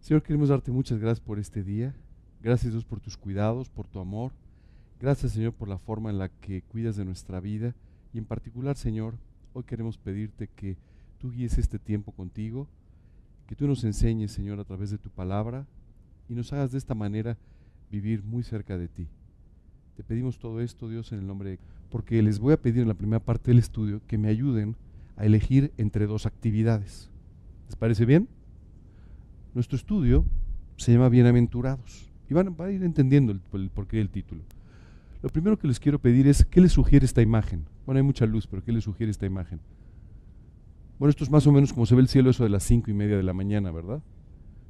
Señor, queremos darte muchas gracias por este día. Gracias, Dios, por tus cuidados, por tu amor. Gracias, Señor, por la forma en la que cuidas de nuestra vida. Y en particular, Señor, hoy queremos pedirte que tú guíes este tiempo contigo, que tú nos enseñes, Señor, a través de tu palabra y nos hagas de esta manera vivir muy cerca de ti. Te pedimos todo esto, Dios, en el nombre de... Porque les voy a pedir en la primera parte del estudio que me ayuden a elegir entre dos actividades. ¿Les parece bien? Nuestro estudio se llama Bienaventurados y van a ir entendiendo el porqué del título. Lo primero que les quiero pedir es, ¿qué les sugiere esta imagen? Bueno, hay mucha luz, pero ¿qué les sugiere esta imagen? Bueno, esto es más o menos como se ve el cielo, eso de las 5:30 de la mañana, ¿verdad?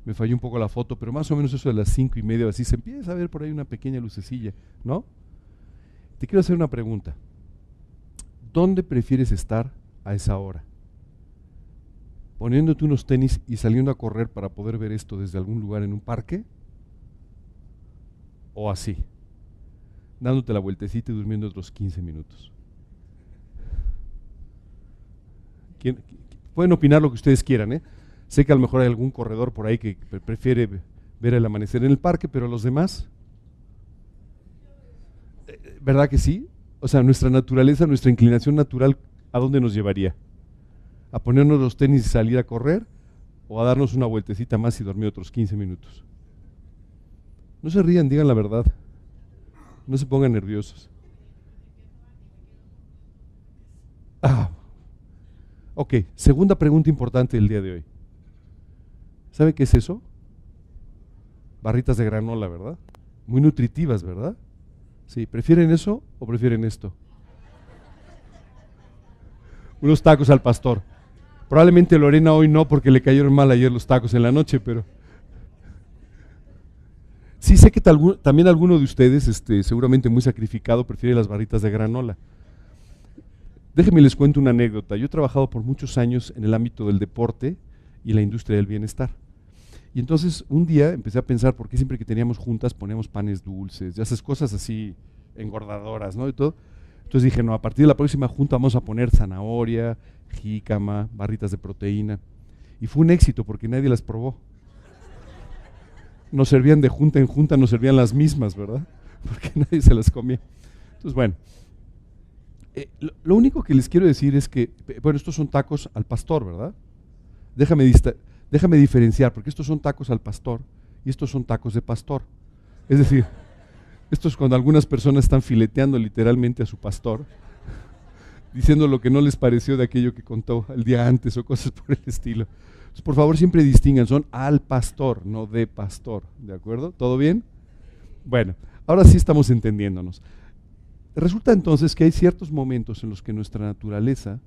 Me falló un poco la foto, pero más o menos eso de las 5:30, así se empieza a ver por ahí una pequeña lucecilla, ¿no? Te quiero hacer una pregunta. ¿Dónde prefieres estar a esa hora? ¿Poniéndote unos tenis y saliendo a correr para poder ver esto desde algún lugar en un parque? ¿O así, dándote la vueltecita y durmiendo otros 15 minutos? Pueden opinar lo que ustedes quieran, ¿eh? Sé que a lo mejor hay algún corredor por ahí que prefiere ver el amanecer en el parque, pero los demás, ¿verdad que sí? O sea, nuestra naturaleza, nuestra inclinación natural, ¿a dónde nos llevaría? ¿A ponernos los tenis y salir a correr? ¿O a darnos una vueltecita más y dormir otros 15 minutos? No se rían, digan la verdad. No se pongan nerviosos. Ok, segunda pregunta importante del día de hoy. ¿Sabe qué es eso? Barritas de granola, ¿verdad? Muy nutritivas, ¿verdad? Sí, ¿prefieren eso o prefieren esto? Unos tacos al pastor. Probablemente Lorena hoy no, porque le cayeron mal ayer los tacos en la noche, pero... Sí sé que también alguno de ustedes, seguramente muy sacrificado, prefiere las barritas de granola. Déjenme les cuento una anécdota. Yo he trabajado por muchos años en el ámbito del deporte y la industria del bienestar. Y entonces un día empecé a pensar por qué siempre que teníamos juntas poníamos panes dulces y esas cosas así engordadoras, ¿no? Y todo. Entonces dije, no, a partir de la próxima junta vamos a poner zanahoria, jícama, barritas de proteína. Y fue un éxito porque nadie las probó. Nos servían de junta en junta, nos servían las mismas, ¿verdad? Porque nadie se las comía. Entonces, bueno, lo único que les quiero decir es que, bueno, estos son tacos al pastor, ¿verdad? Déjame diferenciar, porque estos son tacos al pastor y estos son tacos de pastor. Es decir, esto es cuando algunas personas están fileteando literalmente a su pastor, diciendo lo que no les pareció de aquello que contó el día antes o cosas por el estilo. Entonces, por favor, siempre distingan, son al pastor, no de pastor, ¿de acuerdo? ¿Todo bien? Bueno, ahora sí estamos entendiéndonos. Resulta entonces que hay ciertos momentos en los que nuestra naturaleza,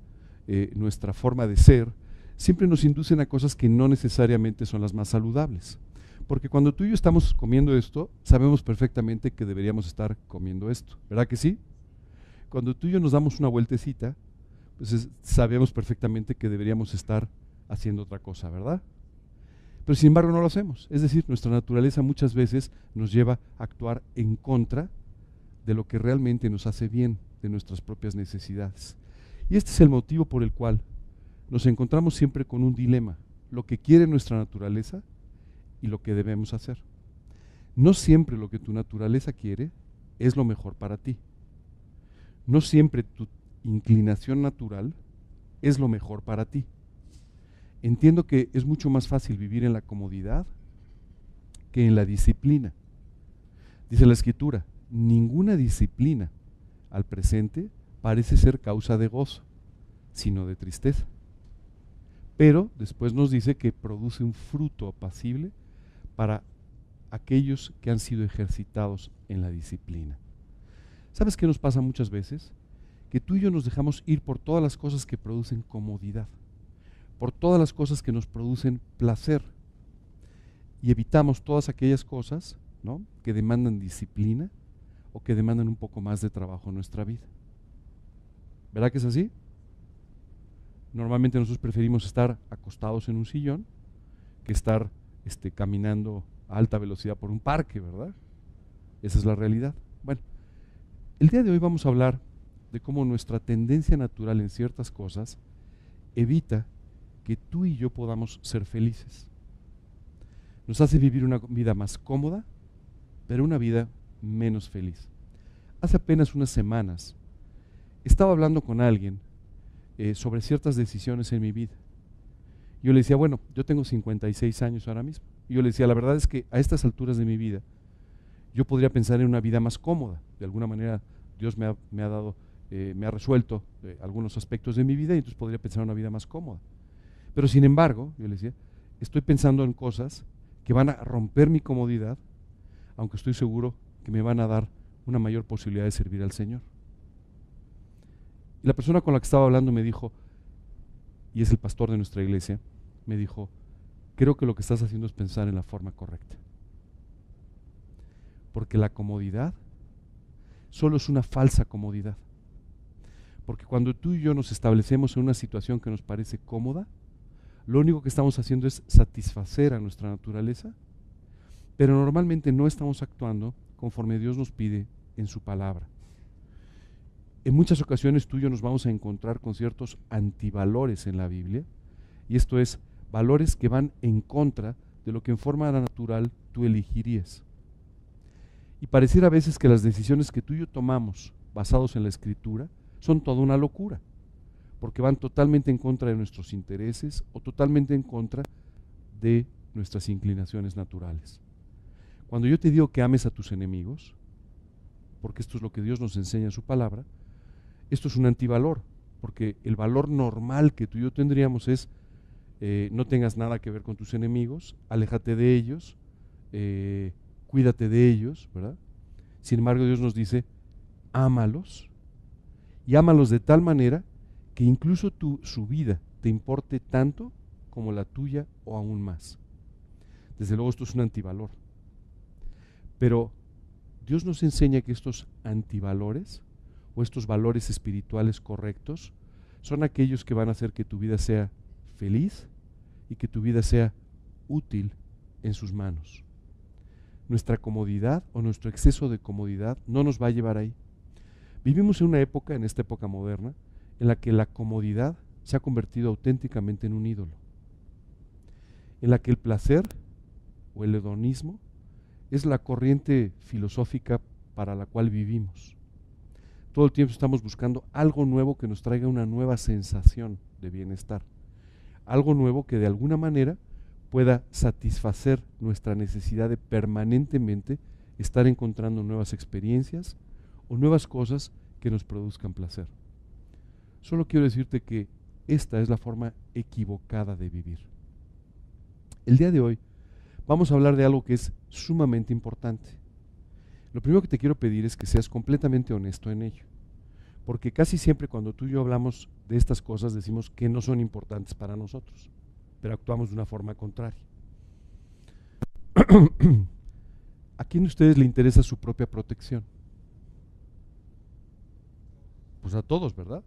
nuestra forma de ser, siempre nos inducen a cosas que no necesariamente son las más saludables. Porque cuando tú y yo estamos comiendo esto, sabemos perfectamente que deberíamos estar comiendo esto, ¿verdad que sí? Cuando tú y yo nos damos una vueltecita, pues sabemos perfectamente que deberíamos estar haciendo otra cosa, ¿verdad? Pero sin embargo no lo hacemos. Es decir, nuestra naturaleza muchas veces nos lleva a actuar en contra de lo que realmente nos hace bien, de nuestras propias necesidades. Y este es el motivo por el cual nos encontramos siempre con un dilema, lo que quiere nuestra naturaleza y lo que debemos hacer. No siempre lo que tu naturaleza quiere es lo mejor para ti. No siempre tu inclinación natural es lo mejor para ti. Entiendo que es mucho más fácil vivir en la comodidad que en la disciplina. Dice la Escritura, ninguna disciplina al presente parece ser causa de gozo, sino de tristeza. Pero después nos dice que produce un fruto apacible para aquellos que han sido ejercitados en la disciplina. ¿Sabes qué nos pasa muchas veces? Que tú y yo nos dejamos ir por todas las cosas que producen comodidad, por todas las cosas que nos producen placer, y evitamos todas aquellas cosas, ¿no?, que demandan disciplina o que demandan un poco más de trabajo en nuestra vida. ¿Verdad que es así? Normalmente nosotros preferimos estar acostados en un sillón que estar caminando a alta velocidad por un parque, ¿verdad? Esa es la realidad. Bueno, el día de hoy vamos a hablar de cómo nuestra tendencia natural en ciertas cosas evita que tú y yo podamos ser felices. nos hace vivir una vida más cómoda, pero una vida menos feliz. Hace apenas unas semanas estaba hablando con alguien sobre ciertas decisiones en mi vida. Yo le decía, bueno, yo tengo 56 años ahora mismo. Y yo le decía, la verdad es que a estas alturas de mi vida, yo podría pensar en una vida más cómoda. De alguna manera, Dios me ha dado, me ha resuelto algunos aspectos de mi vida y entonces podría pensar en una vida más cómoda. Pero sin embargo, yo le decía, estoy pensando en cosas que van a romper mi comodidad, aunque estoy seguro que me van a dar una mayor posibilidad de servir al Señor. Y la persona con la que estaba hablando me dijo, y es el pastor de nuestra iglesia, me dijo, creo que lo que estás haciendo es pensar en la forma correcta. Porque la comodidad solo es una falsa comodidad. Porque cuando tú y yo nos establecemos en una situación que nos parece cómoda, lo único que estamos haciendo es satisfacer a nuestra naturaleza, pero normalmente no estamos actuando conforme Dios nos pide en su palabra. En muchas ocasiones tú y yo nos vamos a encontrar con ciertos antivalores en la Biblia, y esto es, valores que van en contra de lo que en forma natural tú elegirías. Y pareciera a veces que las decisiones que tú y yo tomamos basados en la Escritura son toda una locura, porque van totalmente en contra de nuestros intereses o totalmente en contra de nuestras inclinaciones naturales. Cuando yo te digo que ames a tus enemigos, porque esto es lo que Dios nos enseña en su palabra, esto es un antivalor, porque el valor normal que tú y yo tendríamos es no tengas nada que ver con tus enemigos, aléjate de ellos, cuídate de ellos, ¿verdad? Sin embargo, Dios nos dice, ámalos, y ámalos de tal manera que incluso su vida te importe tanto como la tuya o aún más. Desde luego esto es un antivalor. Pero Dios nos enseña que estos antivalores o estos valores espirituales correctos son aquellos que van a hacer que tu vida sea feliz y que tu vida sea útil en sus manos. Nuestra comodidad o nuestro exceso de comodidad no nos va a llevar ahí. Vivimos en una época, en esta época moderna, en la que la comodidad se ha convertido auténticamente en un ídolo, en la que el placer o el hedonismo es la corriente filosófica para la cual vivimos. Todo el tiempo estamos buscando algo nuevo que nos traiga una nueva sensación de bienestar, algo nuevo que de alguna manera pueda satisfacer nuestra necesidad de permanentemente estar encontrando nuevas experiencias o nuevas cosas que nos produzcan placer. Solo quiero decirte que esta es la forma equivocada de vivir. El día de hoy vamos a hablar de algo que es sumamente importante. Lo primero que te quiero pedir es que seas completamente honesto en ello, porque casi siempre cuando tú y yo hablamos de estas cosas decimos que no son importantes para nosotros, pero actuamos de una forma contraria. ¿A quién de ustedes le interesa su propia protección? Pues a todos, ¿verdad?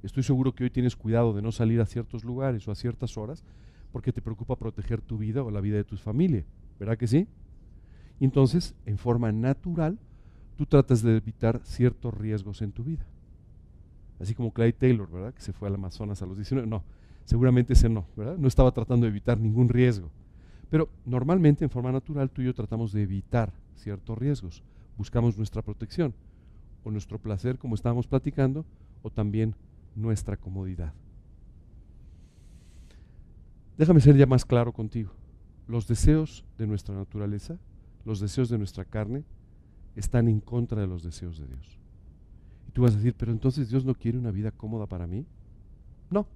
Estoy seguro que hoy tienes cuidado de no salir a ciertos lugares o a ciertas horas porque te preocupa proteger tu vida o la vida de tu familia, ¿verdad que sí? Y entonces, en forma natural, tú tratas de evitar ciertos riesgos en tu vida. Así como Clyde Taylor, ¿verdad? Que se fue al Amazonas a los 19. No, seguramente ese no, ¿verdad? No estaba tratando de evitar ningún riesgo. Pero normalmente, en forma natural, tú y yo tratamos de evitar ciertos riesgos. Buscamos nuestra protección, o nuestro placer, como estábamos platicando, o también nuestra comodidad. Déjame ser ya más claro contigo. Los deseos de nuestra naturaleza, los deseos de nuestra carne, están en contra de los deseos de Dios. Y tú vas a decir, pero entonces Dios no quiere una vida cómoda para mí. No.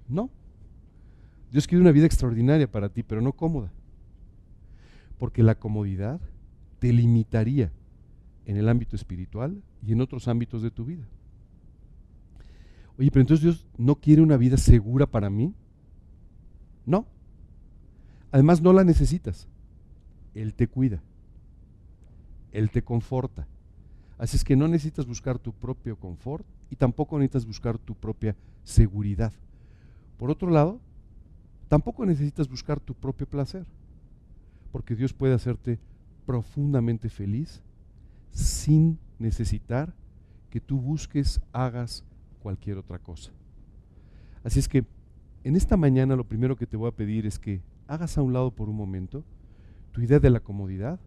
No. Dios quiere una vida extraordinaria para ti, pero no cómoda. Porque la comodidad te limitaría en el ámbito espiritual y en otros ámbitos de tu vida. Oye, pero entonces Dios no quiere una vida segura para mí. No. Además no la necesitas. Él te cuida. Él te conforta. Así es que no necesitas buscar tu propio confort y tampoco necesitas buscar tu propia seguridad. Por otro lado, tampoco necesitas buscar tu propio placer, porque Dios puede hacerte profundamente feliz sin necesitar que tú busques, hagas cualquier otra cosa. Así es que en esta mañana lo primero que te voy a pedir es que hagas a un lado por un momento tu idea de la comodidad,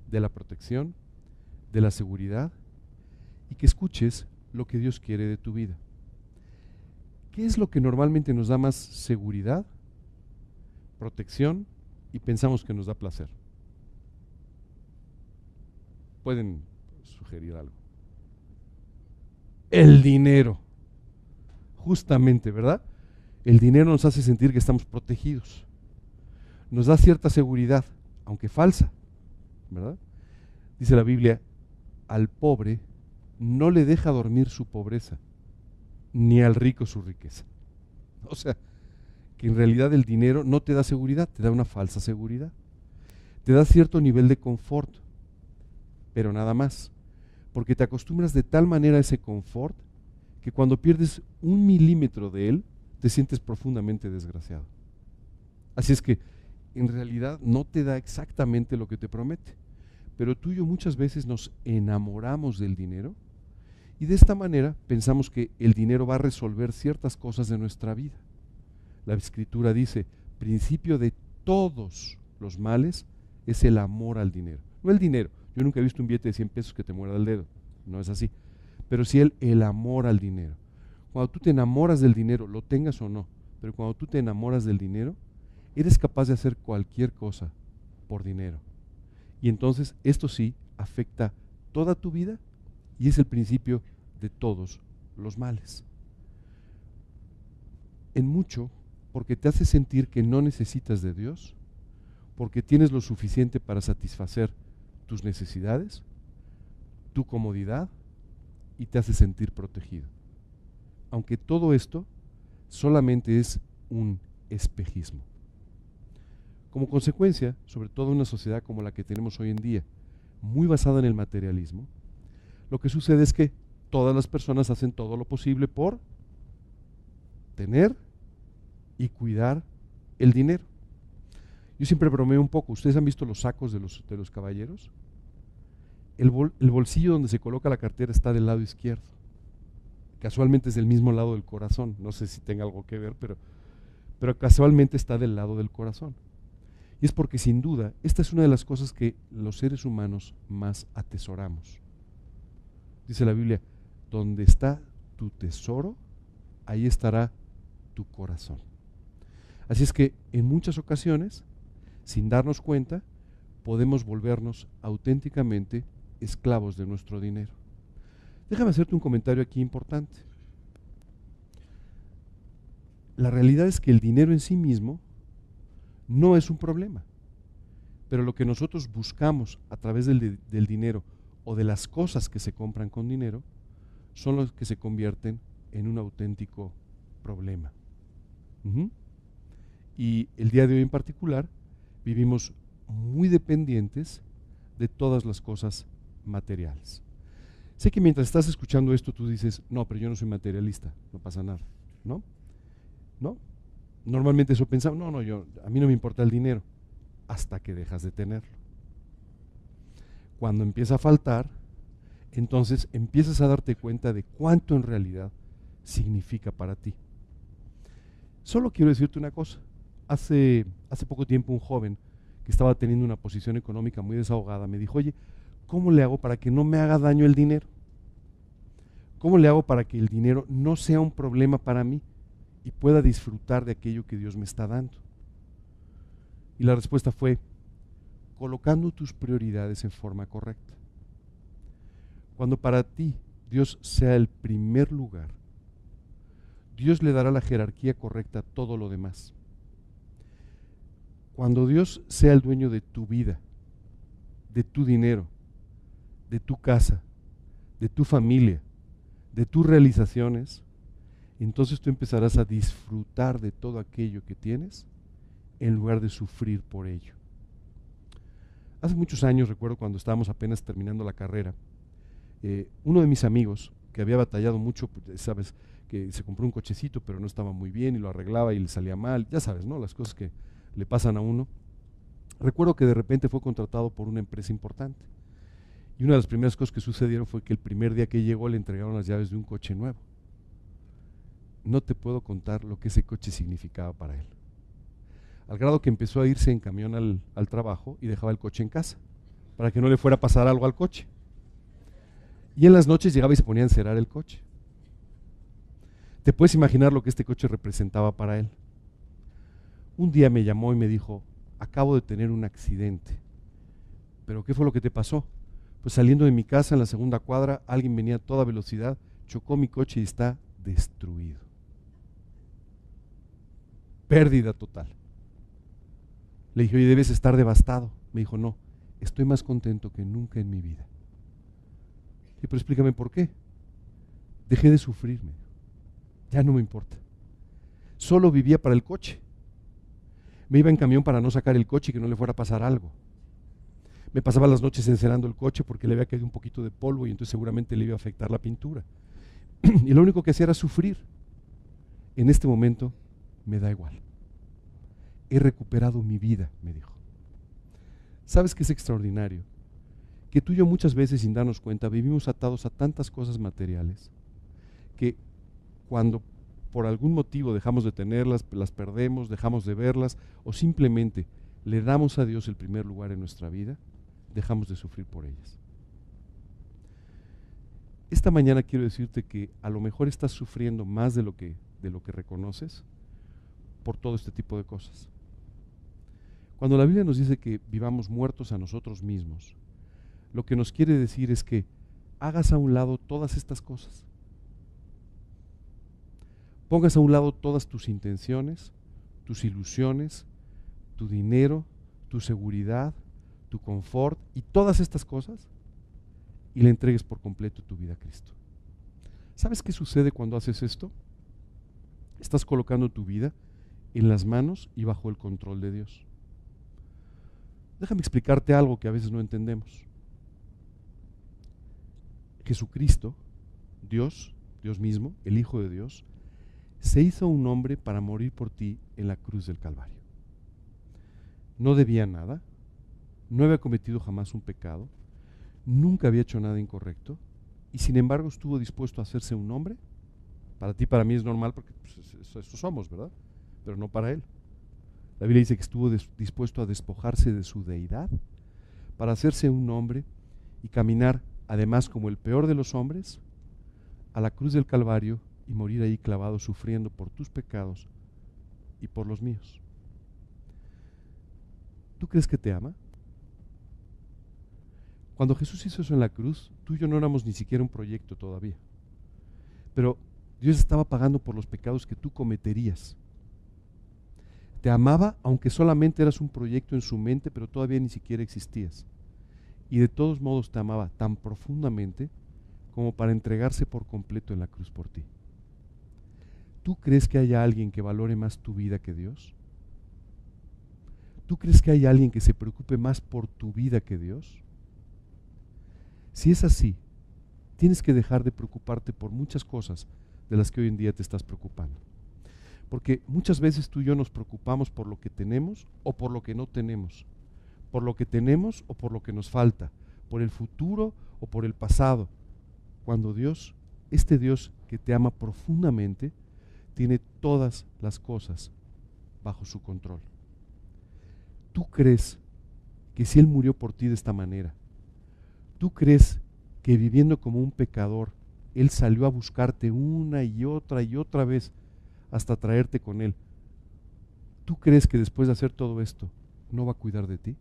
de la protección, de la seguridad, y que escuches lo que Dios quiere de tu vida. ¿Qué es lo que normalmente nos da más seguridad, protección y pensamos que nos da placer? Pueden sugerir algo. El dinero. Justamente, ¿verdad? El dinero nos hace sentir que estamos protegidos. Nos da cierta seguridad, aunque falsa, ¿verdad? Dice la Biblia, al pobre no le deja dormir su pobreza, ni al rico su riqueza. O sea, que en realidad el dinero no te da seguridad, te da una falsa seguridad. Te da cierto nivel de confort, pero nada más. Porque te acostumbras de tal manera a ese confort que cuando pierdes 1 milímetro de él, te sientes profundamente desgraciado. Así es que en realidad no te da exactamente lo que te promete. Pero tú y yo muchas veces nos enamoramos del dinero y de esta manera pensamos que el dinero va a resolver ciertas cosas de nuestra vida. La Escritura dice, principio de todos los males es el amor al dinero. No el dinero. Yo nunca he visto un billete de 100 pesos que te muerda el dedo. No es así. Pero sí el amor al dinero. Cuando tú te enamoras del dinero, lo tengas o no, pero cuando tú te enamoras del dinero, eres capaz de hacer cualquier cosa por dinero. Y entonces esto sí afecta toda tu vida y es el principio de todos los males. En mucho, porque te hace sentir que no necesitas de Dios, porque tienes lo suficiente para satisfacer tus necesidades, tu comodidad y te hace sentir protegido. Aunque todo esto solamente es un espejismo. Como consecuencia, sobre todo en una sociedad como la que tenemos hoy en día, muy basada en el materialismo, lo que sucede es que todas las personas hacen todo lo posible por tener y cuidar el dinero. Yo siempre bromeo un poco. ¿Ustedes han visto los sacos de los caballeros? El bolsillo donde se coloca la cartera está del lado izquierdo. Casualmente es del mismo lado del corazón. No sé si tenga algo que ver, pero casualmente está del lado del corazón. Y es porque sin duda, esta es una de las cosas que los seres humanos más atesoramos. Dice la Biblia, donde está tu tesoro, ahí estará tu corazón. Así es que en muchas ocasiones, sin darnos cuenta, podemos volvernos auténticamente esclavos de nuestro dinero. Déjame hacerte un comentario aquí importante. La realidad es que el dinero en sí mismo no es un problema, pero lo que nosotros buscamos a través del dinero o de las cosas que se compran con dinero son los que se convierten en un auténtico problema. Y el día de hoy en particular vivimos muy dependientes de todas las cosas materiales. Sé que mientras estás escuchando esto tú dices, no, pero yo no soy materialista, no pasa nada, ¿no? ¿No? Normalmente eso pensamos, no, a mí no me importa el dinero, hasta que dejas de tenerlo. Cuando empieza a faltar, entonces empiezas a darte cuenta de cuánto en realidad significa para ti. Solo quiero decirte una cosa. Hace poco tiempo un joven que estaba teniendo una posición económica muy desahogada me dijo, oye, ¿cómo le hago para que no me haga daño el dinero? ¿Cómo le hago para que el dinero no sea un problema para mí y pueda disfrutar de aquello que Dios me está dando? Y la respuesta fue, colocando tus prioridades en forma correcta. Cuando para ti Dios sea el primer lugar, Dios le dará la jerarquía correcta a todo lo demás. Cuando Dios sea el dueño de tu vida, de tu dinero, de tu casa, de tu familia, de tus realizaciones, entonces tú empezarás a disfrutar de todo aquello que tienes en lugar de sufrir por ello. Hace muchos años, recuerdo cuando estábamos apenas terminando la carrera, uno de mis amigos, que había batallado mucho, sabes, que se compró un cochecito pero no estaba muy bien y lo arreglaba y le salía mal, ya sabes, ¿no? Las cosas que le pasan a uno. Recuerdo que de repente fue contratado por una empresa importante y una de las primeras cosas que sucedieron fue que el primer día que llegó le entregaron las llaves de un coche nuevo. Y él no te puedo contar lo que ese coche significaba para él. Al grado que empezó a irse en camión al trabajo y dejaba el coche en casa, para que no le fuera a pasar algo al coche. Y en las noches llegaba y se ponía a encerar el coche. Te puedes imaginar lo que este coche representaba para él. Un día me llamó y me dijo, acabo de tener un accidente. ¿Pero qué fue lo que te pasó? Pues saliendo de mi casa en la segunda cuadra, alguien venía a toda velocidad, chocó mi coche y está destruido. Pérdida total. Le dije, oye, debes estar devastado. Me dijo, no, estoy más contento que nunca en mi vida. Y pero explícame por qué. Dejé de sufrirme. Ya no me importa. Solo vivía para el coche. Me iba en camión para no sacar el coche y que no le fuera a pasar algo. Me pasaba las noches encerando el coche porque le había caído un poquito de polvo y entonces seguramente le iba a afectar la pintura. Y lo único que hacía era sufrir. En este momento me da igual. He recuperado mi vida, me dijo. ¿Sabes qué es extraordinario? Que tú y yo muchas veces sin darnos cuenta vivimos atados a tantas cosas materiales que cuando por algún motivo dejamos de tenerlas, las perdemos, dejamos de verlas o simplemente le damos a Dios el primer lugar en nuestra vida, dejamos de sufrir por ellas. Esta mañana quiero decirte que a lo mejor estás sufriendo más de lo que reconoces por todo este tipo de cosas. Cuando la Biblia nos dice que vivamos muertos a nosotros mismos, lo que nos quiere decir es que hagas a un lado todas estas cosas. Pongas a un lado todas tus intenciones, tus ilusiones, tu dinero, tu seguridad, tu confort y todas estas cosas y le entregues por completo tu vida a Cristo. ¿Sabes qué sucede cuando haces esto? Estás colocando tu vida en las manos y bajo el control de Dios. Déjame explicarte algo que a veces no entendemos. Jesucristo, Dios mismo, el Hijo de Dios, se hizo un hombre para morir por ti en la cruz del Calvario. No debía nada, no había cometido jamás un pecado, nunca había hecho nada incorrecto y sin embargo estuvo dispuesto a hacerse un hombre. Para ti, para mí es normal porque pues, eso somos, ¿verdad? Pero no para él. La Biblia dice que estuvo dispuesto a despojarse de su deidad para hacerse un hombre y caminar, además como el peor de los hombres, a la cruz del Calvario y morir ahí clavado sufriendo por tus pecados y por los míos. ¿Tú crees que te ama? Cuando Jesús hizo eso en la cruz, tú y yo no éramos ni siquiera un proyecto todavía. Pero Dios estaba pagando por los pecados que tú cometerías. Te amaba aunque solamente eras un proyecto en su mente, pero todavía ni siquiera existías. Y de todos modos te amaba tan profundamente como para entregarse por completo en la cruz por ti. ¿Tú crees que haya alguien que valore más tu vida que Dios? ¿Tú crees que hay alguien que se preocupe más por tu vida que Dios? Si es así, tienes que dejar de preocuparte por muchas cosas de las que hoy en día te estás preocupando. Porque muchas veces tú y yo nos preocupamos por lo que tenemos o por lo que no tenemos, por lo que tenemos o por lo que nos falta, por el futuro o por el pasado, cuando Dios, este Dios que te ama profundamente, tiene todas las cosas bajo su control. ¿Tú crees que si Él murió por ti de esta manera, tú crees que viviendo como un pecador, Él salió a buscarte una y otra vez hasta traerte con Él? ¿Tú crees que después de hacer todo esto, no va a cuidar de ti?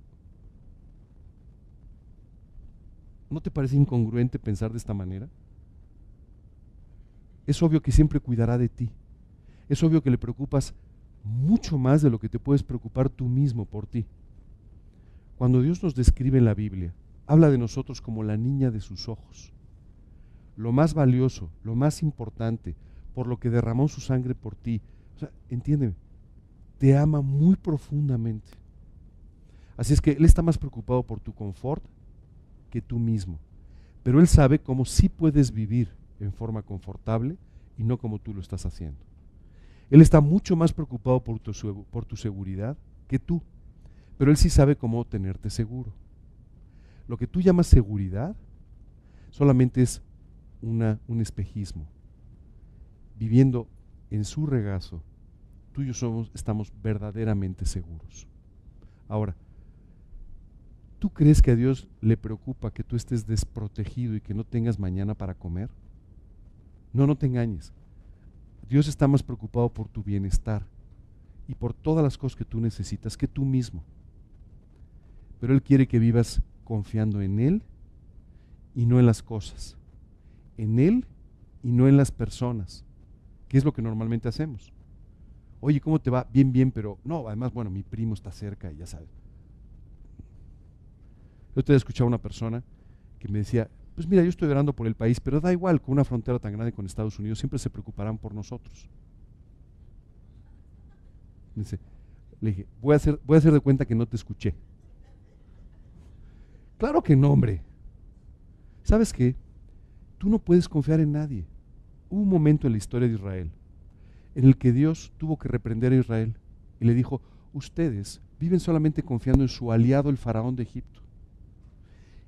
¿No te parece incongruente pensar de esta manera? Es obvio que siempre cuidará de ti. Es obvio que le preocupas mucho más de lo que te puedes preocupar tú mismo por ti. Cuando Dios nos describe en la Biblia, habla de nosotros como la niña de sus ojos. Lo más valioso, lo más importante, por lo que derramó su sangre por ti. O sea, entiéndeme, te ama muy profundamente. Así es que Él está más preocupado por tu confort que tú mismo. Pero Él sabe cómo sí puedes vivir en forma confortable y no como tú lo estás haciendo. Él está mucho más preocupado por tu seguridad que tú, pero Él sí sabe cómo tenerte seguro. Lo que tú llamas seguridad solamente es un espejismo. Viviendo en su regazo, tú y yo estamos verdaderamente seguros. Ahora, ¿tú crees que a Dios le preocupa que tú estés desprotegido y que no tengas mañana para comer? No, no te engañes. Dios está más preocupado por tu bienestar y por todas las cosas que tú necesitas que tú mismo. Pero Él quiere que vivas confiando en Él y no en las cosas. En Él y no en las personas, que es lo que normalmente hacemos. Oye, ¿cómo te va? Bien, bien, pero no, además, bueno, mi primo está cerca y ya sabes. Yo te he escuchado a una persona que me decía, pues mira, yo estoy orando por el país, pero da igual, con una frontera tan grande con Estados Unidos, siempre se preocuparán por nosotros. Me dice, le dije, voy a hacer de cuenta que no te escuché. Claro que no, hombre. ¿Sabes qué? Tú no puedes confiar en nadie. Hubo un momento en la historia de Israel en el que Dios tuvo que reprender a Israel y le dijo, ustedes viven solamente confiando en su aliado el faraón de Egipto.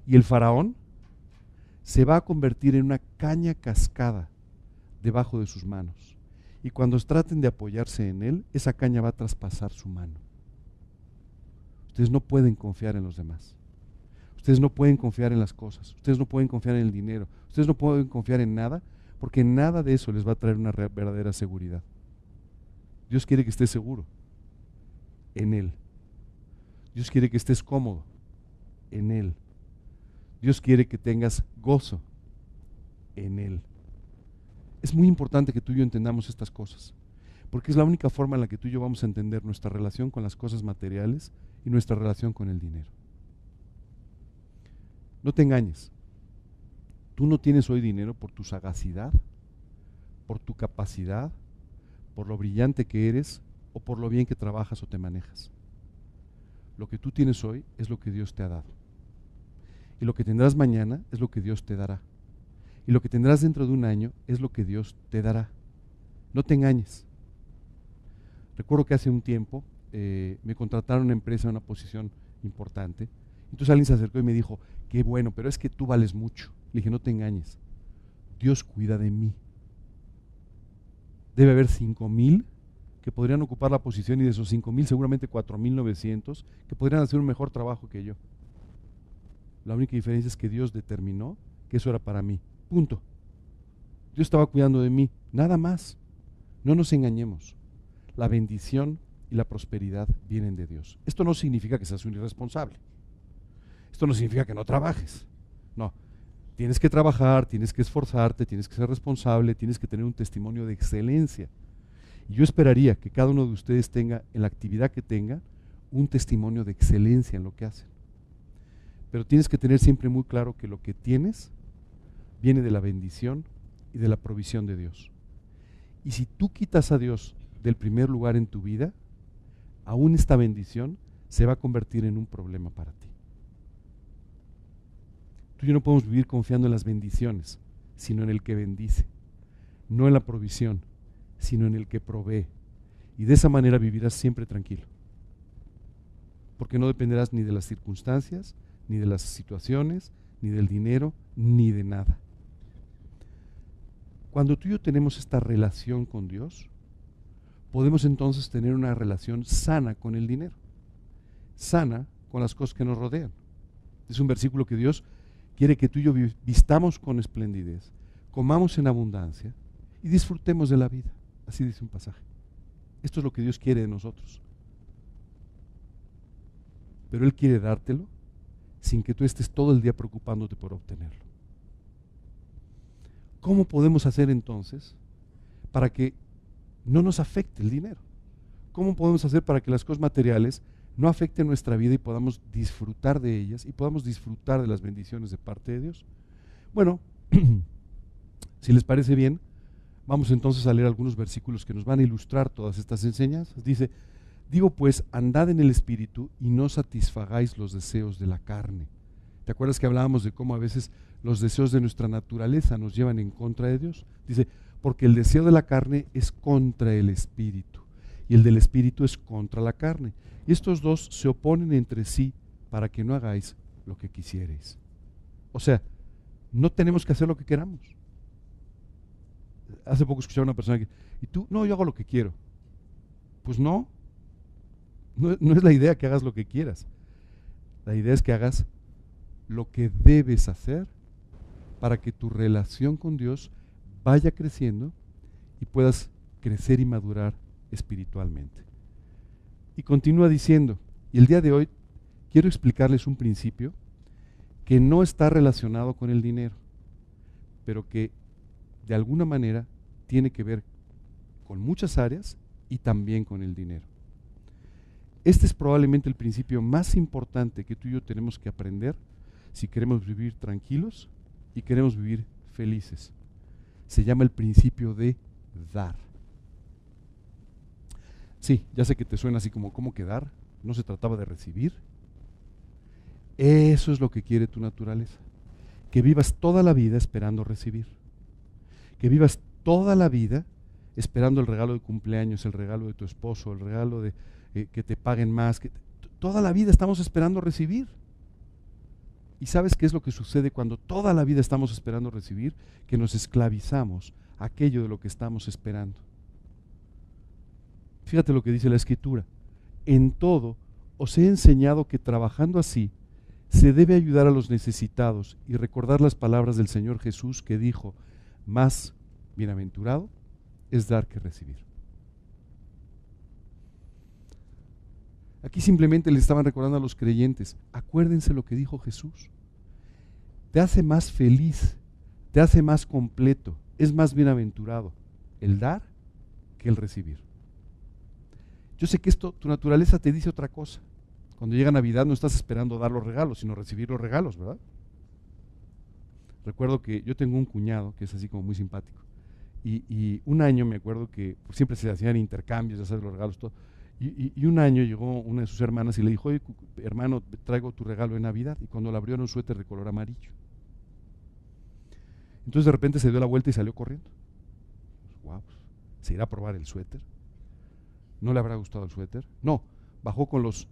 Y el faraón se va a convertir en una caña cascada debajo de sus manos. Y cuando traten de apoyarse en él, esa caña va a traspasar su mano. Ustedes no pueden confiar en los demás. Ustedes no pueden confiar en las cosas. Ustedes no pueden confiar en el dinero. Ustedes no pueden confiar en nada, porque nada de eso les va a traer una verdadera seguridad. Dios quiere que estés seguro en Él. Dios quiere que estés cómodo en Él. Dios quiere que tengas gozo en Él. Es muy importante que tú y yo entendamos estas cosas, porque es la única forma en la que tú y yo vamos a entender nuestra relación con las cosas materiales y nuestra relación con el dinero. No te engañes. Tú no tienes hoy dinero por tu sagacidad, por tu capacidad, por lo brillante que eres o por lo bien que trabajas o te manejas. Lo que tú tienes hoy es lo que Dios te ha dado. Y lo que tendrás mañana es lo que Dios te dará. Y lo que tendrás dentro de un año es lo que Dios te dará. No te engañes. Recuerdo que hace un tiempo me contrataron en una empresa en una posición importante. Entonces alguien se acercó y me dijo, qué bueno, pero es que tú vales mucho. Le dije, no te engañes. Dios cuida de mí. Debe haber 5,000 que podrían ocupar la posición y de esos 5,000 seguramente 4,900 que podrían hacer un mejor trabajo que yo. La única diferencia es que Dios determinó que eso era para mí. Punto. Dios estaba cuidando de mí, nada más. No nos engañemos. La bendición y la prosperidad vienen de Dios. Esto no significa que seas un irresponsable. Esto no significa que no trabajes. No. Tienes que trabajar, tienes que esforzarte, tienes que ser responsable, tienes que tener un testimonio de excelencia. Y yo esperaría que cada uno de ustedes tenga, en la actividad que tenga, un testimonio de excelencia en lo que hacen. Pero tienes que tener siempre muy claro que lo que tienes viene de la bendición y de la provisión de Dios. Y si tú quitas a Dios del primer lugar en tu vida, aún esta bendición se va a convertir en un problema para ti. Tú y yo no podemos vivir confiando en las bendiciones, sino en el que bendice. No en la provisión, sino en el que provee. Y de esa manera vivirás siempre tranquilo. Porque no dependerás ni de las circunstancias, ni de las situaciones, ni del dinero, ni de nada. Cuando tú y yo tenemos esta relación con Dios, podemos entonces tener una relación sana con el dinero, sana con las cosas que nos rodean. Es un versículo que Dios quiere que tú y yo vistamos con esplendidez, comamos en abundancia y disfrutemos de la vida. Así dice un pasaje. Esto es lo que Dios quiere de nosotros. Pero Él quiere dártelo sin que tú estés todo el día preocupándote por obtenerlo. ¿Cómo podemos hacer entonces para que no nos afecte el dinero? ¿Cómo podemos hacer para que las cosas materiales no afecten nuestra vida y podamos disfrutar de ellas y podamos disfrutar de las bendiciones de parte de Dios? Bueno, si les parece bien, vamos entonces a leer algunos versículos que nos van a ilustrar todas estas enseñanzas. Dice, digo pues, andad en el Espíritu y no satisfagáis los deseos de la carne. ¿Te acuerdas que hablábamos de cómo a veces los deseos de nuestra naturaleza nos llevan en contra de Dios? Dice, porque el deseo de la carne es contra el Espíritu y el del Espíritu es contra la carne. Y estos dos se oponen entre sí para que no hagáis lo que quisierais. O sea, no tenemos que hacer lo que queramos. Hace poco escuché a una persona que Y tú, no, yo hago lo que quiero. Pues no, no es la idea que hagas lo que quieras. La idea es que hagas lo que debes hacer para que tu relación con Dios vaya creciendo y puedas crecer y madurar espiritualmente. Y continúa diciendo, y el día de hoy quiero explicarles un principio que no está relacionado con el dinero, pero que de alguna manera tiene que ver con muchas áreas y también con el dinero. Este es probablemente el principio más importante que tú y yo tenemos que aprender si queremos vivir tranquilos y queremos vivir felices. Se llama el principio de dar. Sí, ya sé que te suena así como, ¿cómo que dar? ¿No se trataba de recibir? Eso es lo que quiere tu naturaleza. Que vivas toda la vida esperando recibir. Que vivas toda la vida esperando el regalo de cumpleaños, el regalo de tu esposo, el regalo de que te paguen más. Toda la vida estamos esperando recibir. ¿Y sabes qué es lo que sucede cuando toda la vida estamos esperando recibir? Que nos esclavizamos a aquello de lo que estamos esperando. Fíjate lo que dice la Escritura. En todo os he enseñado que trabajando así se debe ayudar a los necesitados y recordar las palabras del Señor Jesús que dijo, más bienaventurado es dar que recibir. Aquí simplemente le estaban recordando a los creyentes, acuérdense lo que dijo Jesús. Te hace más feliz, te hace más completo, es más bienaventurado el dar que el recibir. Yo sé que esto, tu naturaleza te dice otra cosa. Cuando llega Navidad no estás esperando dar los regalos, sino recibir los regalos, ¿verdad? Recuerdo que yo tengo un cuñado que es así como muy simpático. Y un año me acuerdo que siempre se hacían intercambios, ya sabes, los regalos, todo. Y un año llegó una de sus hermanas y le dijo, oye, hermano, traigo tu regalo de Navidad. Y cuando la abrió era un suéter de color amarillo. Entonces de repente se dio la vuelta y salió corriendo. Wow, ¿se irá a probar el suéter? ¿No le habrá gustado el suéter? No, bajó con los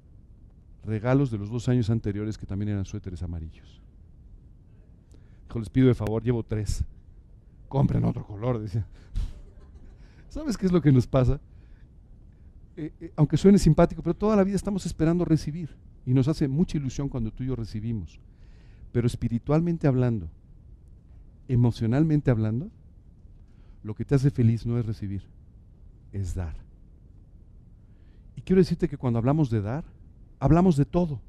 regalos de los 2 años anteriores que también eran suéteres amarillos. Dijo, les pido de favor, llevo 3. Compren otro color, decía. ¿Sabes qué es lo que nos pasa? Aunque suene simpático, pero toda la vida estamos esperando recibir y nos hace mucha ilusión cuando tú y yo recibimos. Pero espiritualmente hablando, emocionalmente hablando, lo que te hace feliz no es recibir, es dar. Y quiero decirte que cuando hablamos de dar, hablamos de todo.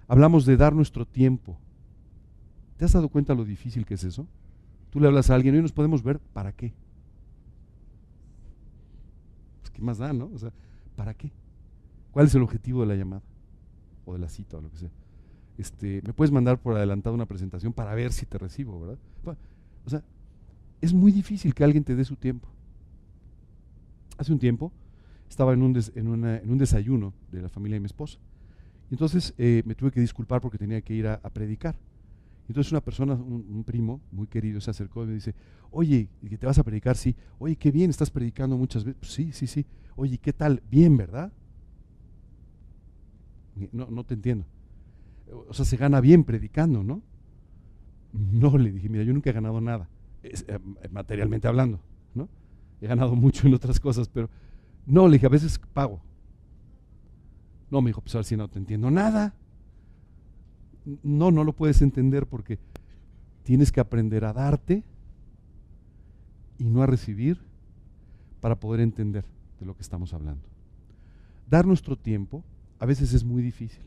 Hablamos de dar nuestro tiempo. ¿Te has dado cuenta lo difícil que es eso? Tú le hablas a alguien y hoy nos podemos ver, ¿para qué? Pues ¿qué más da, no? O sea, ¿para qué? ¿Cuál es el objetivo de la llamada? O de la cita o lo que sea. Me puedes mandar por adelantado una presentación para ver si te recibo, ¿verdad? O sea, es muy difícil que alguien te dé su tiempo. Hace un tiempo estaba en un desayuno de la familia de mi esposa. Y entonces me tuve que disculpar porque tenía que ir a predicar. Entonces una persona, un primo muy querido, se acercó y me dice, oye, ¿que te vas a predicar? Sí. Oye, qué bien, estás predicando muchas veces. Pues sí. Oye, ¿qué tal? Bien, ¿verdad? No te entiendo. O sea, se gana bien predicando, ¿no? No, le dije, mira, yo nunca he ganado nada, materialmente hablando, ¿no? He ganado mucho en otras cosas, pero no, le dije, a veces pago. No, me dijo, pues a ver si no te entiendo nada. No lo puedes entender porque tienes que aprender a darte y no a recibir para poder entender de lo que estamos hablando. Dar nuestro tiempo a veces es muy difícil.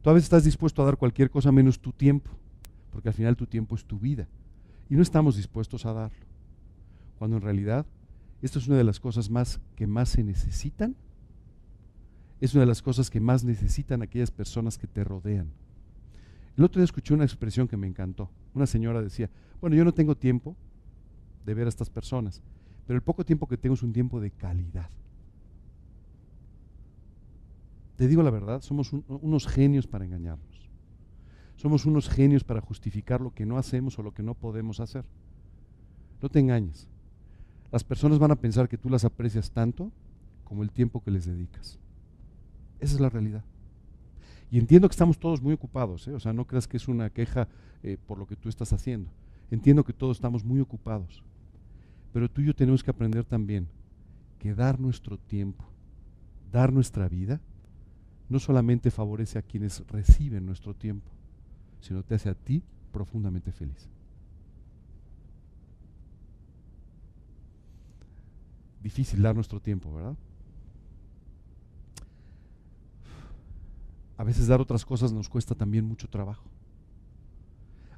Tú a veces estás dispuesto a dar cualquier cosa menos tu tiempo, porque al final tu tiempo es tu vida y no estamos dispuestos a darlo. Cuando en realidad esto es una de las cosas que más se necesitan, es una de las cosas que más necesitan aquellas personas que te rodean. El otro día escuché una expresión que me encantó. Una señora decía, bueno, yo no tengo tiempo de ver a estas personas, pero el poco tiempo que tengo es un tiempo de calidad. Te digo la verdad, somos unos genios para engañarnos. Somos unos genios para justificar lo que no hacemos o lo que no podemos hacer. No te engañes. Las personas van a pensar que tú las aprecias tanto como el tiempo que les dedicas. Esa es la realidad. Y entiendo que estamos todos muy ocupados, o sea, no creas que es una queja por lo que tú estás haciendo. Entiendo que todos estamos muy ocupados. Pero tú y yo tenemos que aprender también que dar nuestro tiempo, dar nuestra vida, no solamente favorece a quienes reciben nuestro tiempo, sino te hace a ti profundamente feliz. Difícil dar nuestro tiempo, ¿verdad? A veces dar otras cosas nos cuesta también mucho trabajo.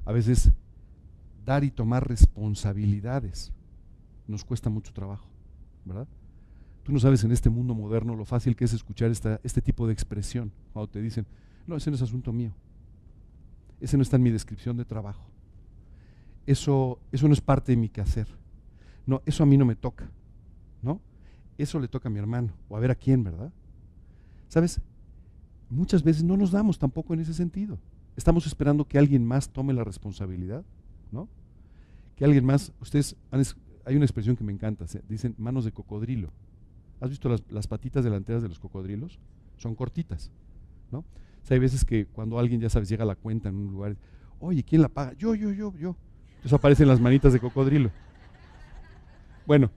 A veces dar y tomar responsabilidades nos cuesta mucho trabajo, ¿verdad? Tú no sabes en este mundo moderno lo fácil que es escuchar este tipo de expresión, cuando te dicen, no, ese no es asunto mío, ese no está en mi descripción de trabajo, eso no es parte de mi quehacer, no, eso a mí no me toca, ¿no? Eso le toca a mi hermano, o a ver a quién, ¿verdad? ¿Sabes? Muchas veces no nos damos tampoco en ese sentido. Estamos esperando que alguien más tome la responsabilidad, ¿no? Que alguien más, hay una expresión que me encanta, dicen manos de cocodrilo. ¿Has visto las patitas delanteras de los cocodrilos? Son cortitas, ¿no? O sea, hay veces que cuando alguien, ya sabes, llega a la cuenta en un lugar, oye, ¿quién la paga? Yo. Entonces aparecen las manitas de cocodrilo. Bueno,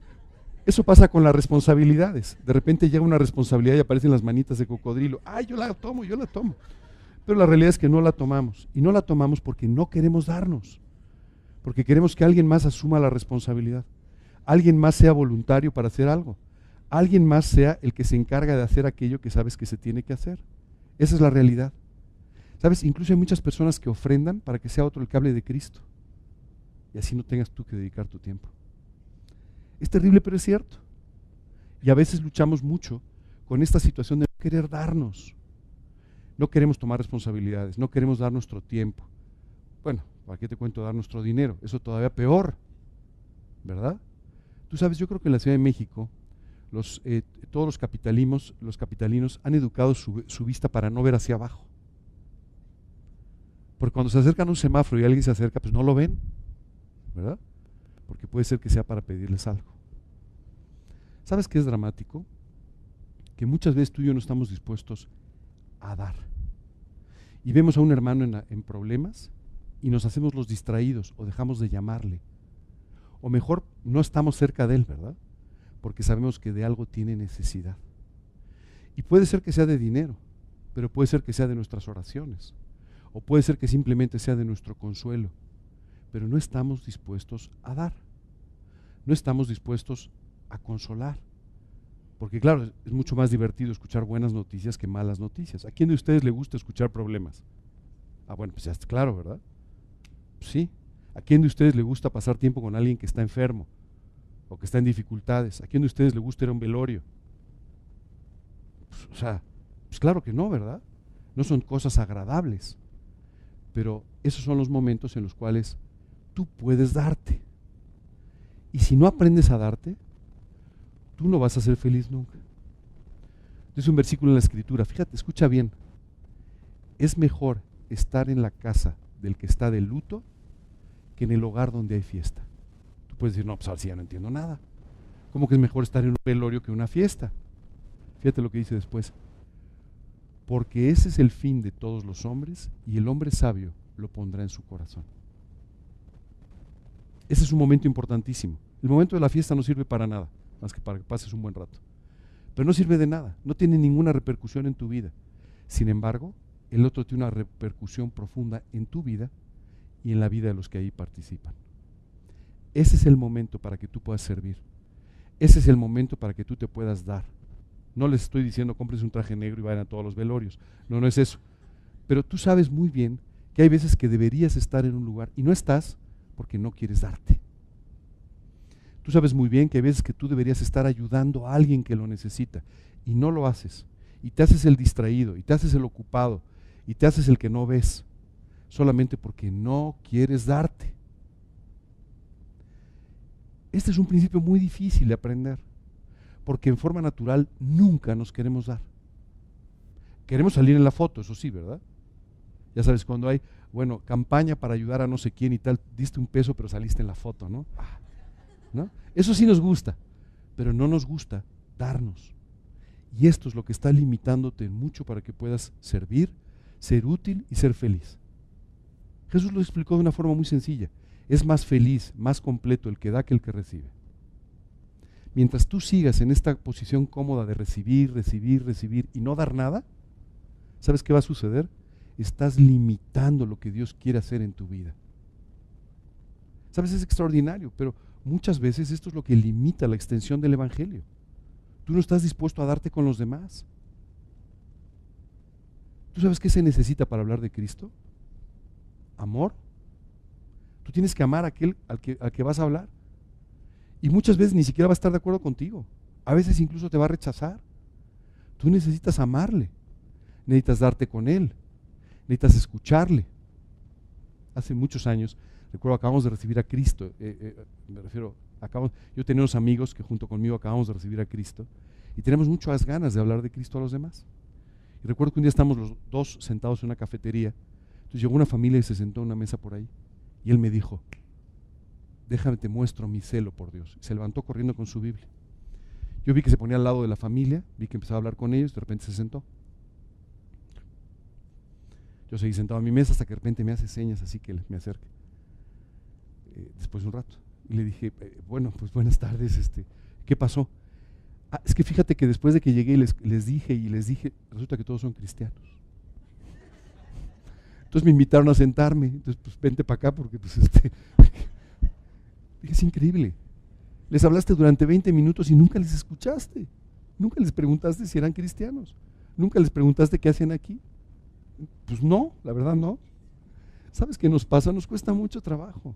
eso pasa con las responsabilidades. De repente llega una responsabilidad y aparecen las manitas de cocodrilo. ¡Ay, yo la tomo! Pero la realidad es que no la tomamos. Y no la tomamos porque no queremos darnos. Porque queremos que alguien más asuma la responsabilidad. Alguien más sea voluntario para hacer algo. Alguien más sea el que se encarga de hacer aquello que sabes que se tiene que hacer. Esa es la realidad. ¿Sabes? Incluso hay muchas personas que ofrendan para que sea otro el que hable de Cristo. Y así no tengas tú que dedicar tu tiempo. Es terrible, pero es cierto. Y a veces luchamos mucho con esta situación de no querer darnos. No queremos tomar responsabilidades, no queremos dar nuestro tiempo. Bueno, ¿para qué te cuento dar nuestro dinero? Eso todavía peor, ¿verdad? Tú sabes, yo creo que en la Ciudad de México todos los capitalinos han educado su vista para no ver hacia abajo. Porque cuando se acercan a un semáforo y alguien se acerca, pues no lo ven, ¿verdad? Porque puede ser que sea para pedirles algo. ¿Sabes qué es dramático? Que muchas veces tú y yo no estamos dispuestos a dar. Y vemos a un hermano en problemas y nos hacemos los distraídos o dejamos de llamarle. O mejor, no estamos cerca de él, ¿verdad? Porque sabemos que de algo tiene necesidad. Y puede ser que sea de dinero, pero puede ser que sea de nuestras oraciones. O puede ser que simplemente sea de nuestro consuelo. Pero no estamos dispuestos a dar. No estamos dispuestos a consolar. Porque claro, es mucho más divertido escuchar buenas noticias que malas noticias. ¿A quién de ustedes le gusta escuchar problemas? Ah, bueno, pues ya está claro, ¿verdad? Pues sí. ¿A quién de ustedes le gusta pasar tiempo con alguien que está enfermo o que está en dificultades? ¿A quién de ustedes le gusta ir a un velorio? Pues claro que no, ¿verdad? No son cosas agradables. Pero esos son los momentos en los cuales tú puedes darte. Y si no aprendes a darte, tú no vas a ser feliz nunca. Es un versículo en la Escritura, fíjate, escucha bien. Es mejor estar en la casa del que está de luto que en el hogar donde hay fiesta. Tú puedes decir, no, pues ahora sí ya no entiendo nada. ¿Cómo que es mejor estar en un velorio que en una fiesta? Fíjate lo que dice después. Porque ese es el fin de todos los hombres y el hombre sabio lo pondrá en su corazón. Ese es un momento importantísimo. El momento de la fiesta no sirve para nada, más que para que pases un buen rato. Pero no sirve de nada, no tiene ninguna repercusión en tu vida. Sin embargo, el otro tiene una repercusión profunda en tu vida y en la vida de los que ahí participan. Ese es el momento para que tú puedas servir. Ese es el momento para que tú te puedas dar. No les estoy diciendo compres un traje negro y vayan a todos los velorios. No, no es eso. Pero tú sabes muy bien que hay veces que deberías estar en un lugar y no estás porque no quieres darte. Tú sabes muy bien que hay veces que tú deberías estar ayudando a alguien que lo necesita y no lo haces. Y te haces el distraído, y te haces el ocupado, y te haces el que no ves, solamente porque no quieres darte. Este es un principio muy difícil de aprender, porque en forma natural nunca nos queremos dar. Queremos salir en la foto, eso sí, ¿verdad? Ya sabes, cuando hay, bueno, campaña para ayudar a no sé quién y tal, diste $1, pero saliste en la foto, ¿no? ¿No? Eso sí nos gusta, pero no nos gusta darnos. Y esto es lo que está limitándote mucho para que puedas servir, ser útil y ser feliz. Jesús lo explicó de una forma muy sencilla. Es más feliz, más completo el que da que el que recibe. Mientras tú sigas en esta posición cómoda de recibir, recibir, recibir y no dar nada, ¿sabes qué va a suceder? Estás limitando lo que Dios quiere hacer en tu vida. ¿Sabes? Es extraordinario, pero muchas veces esto es lo que limita la extensión del Evangelio. Tú no estás dispuesto a darte con los demás. ¿Tú sabes qué se necesita para hablar de Cristo? Amor. Tú tienes que amar a aquel al que vas a hablar. Y muchas veces ni siquiera va a estar de acuerdo contigo. A veces incluso te va a rechazar. Tú necesitas amarle. Necesitas darte con él. Necesitas escucharle. Hace muchos años, recuerdo, acabamos de recibir a Cristo. Yo tenía unos amigos que junto conmigo acabamos de recibir a Cristo. Y tenemos muchas ganas de hablar de Cristo a los demás. Y recuerdo que un día estamos los dos sentados en una cafetería. Entonces llegó una familia y se sentó en una mesa por ahí. Y él me dijo: déjame, te muestro mi celo por Dios. Y se levantó corriendo con su Biblia. Yo vi que se ponía al lado de la familia, vi que empezaba a hablar con ellos, de repente se sentó. Yo seguí sentado a mi mesa hasta que de repente me hace señas así que me acerque. Después de un rato. Y le dije, bueno, pues buenas tardes, ¿qué pasó? Es que fíjate que después de que llegué les dije, resulta que todos son cristianos. Entonces me invitaron a sentarme, entonces pues vente para acá porque pues dije, es increíble. Les hablaste durante 20 minutos y nunca les escuchaste. Nunca les preguntaste si eran cristianos. Nunca les preguntaste qué hacían aquí. Pues no, la verdad no. ¿Sabes qué nos pasa? Nos cuesta mucho trabajo.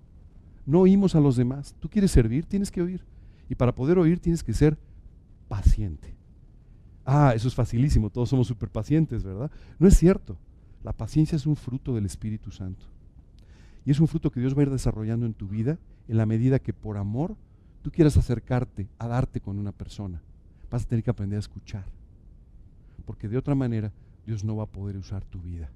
No oímos a los demás. Tú quieres servir, tienes que oír. Y para poder oír tienes que ser paciente. Eso es facilísimo, todos somos súper pacientes, ¿verdad? No es cierto. La paciencia es un fruto del Espíritu Santo. Y es un fruto que Dios va a ir desarrollando en tu vida en la medida que por amor tú quieras acercarte a darte con una persona. Vas a tener que aprender a escuchar. Porque de otra manera Dios no va a poder usar tu vida.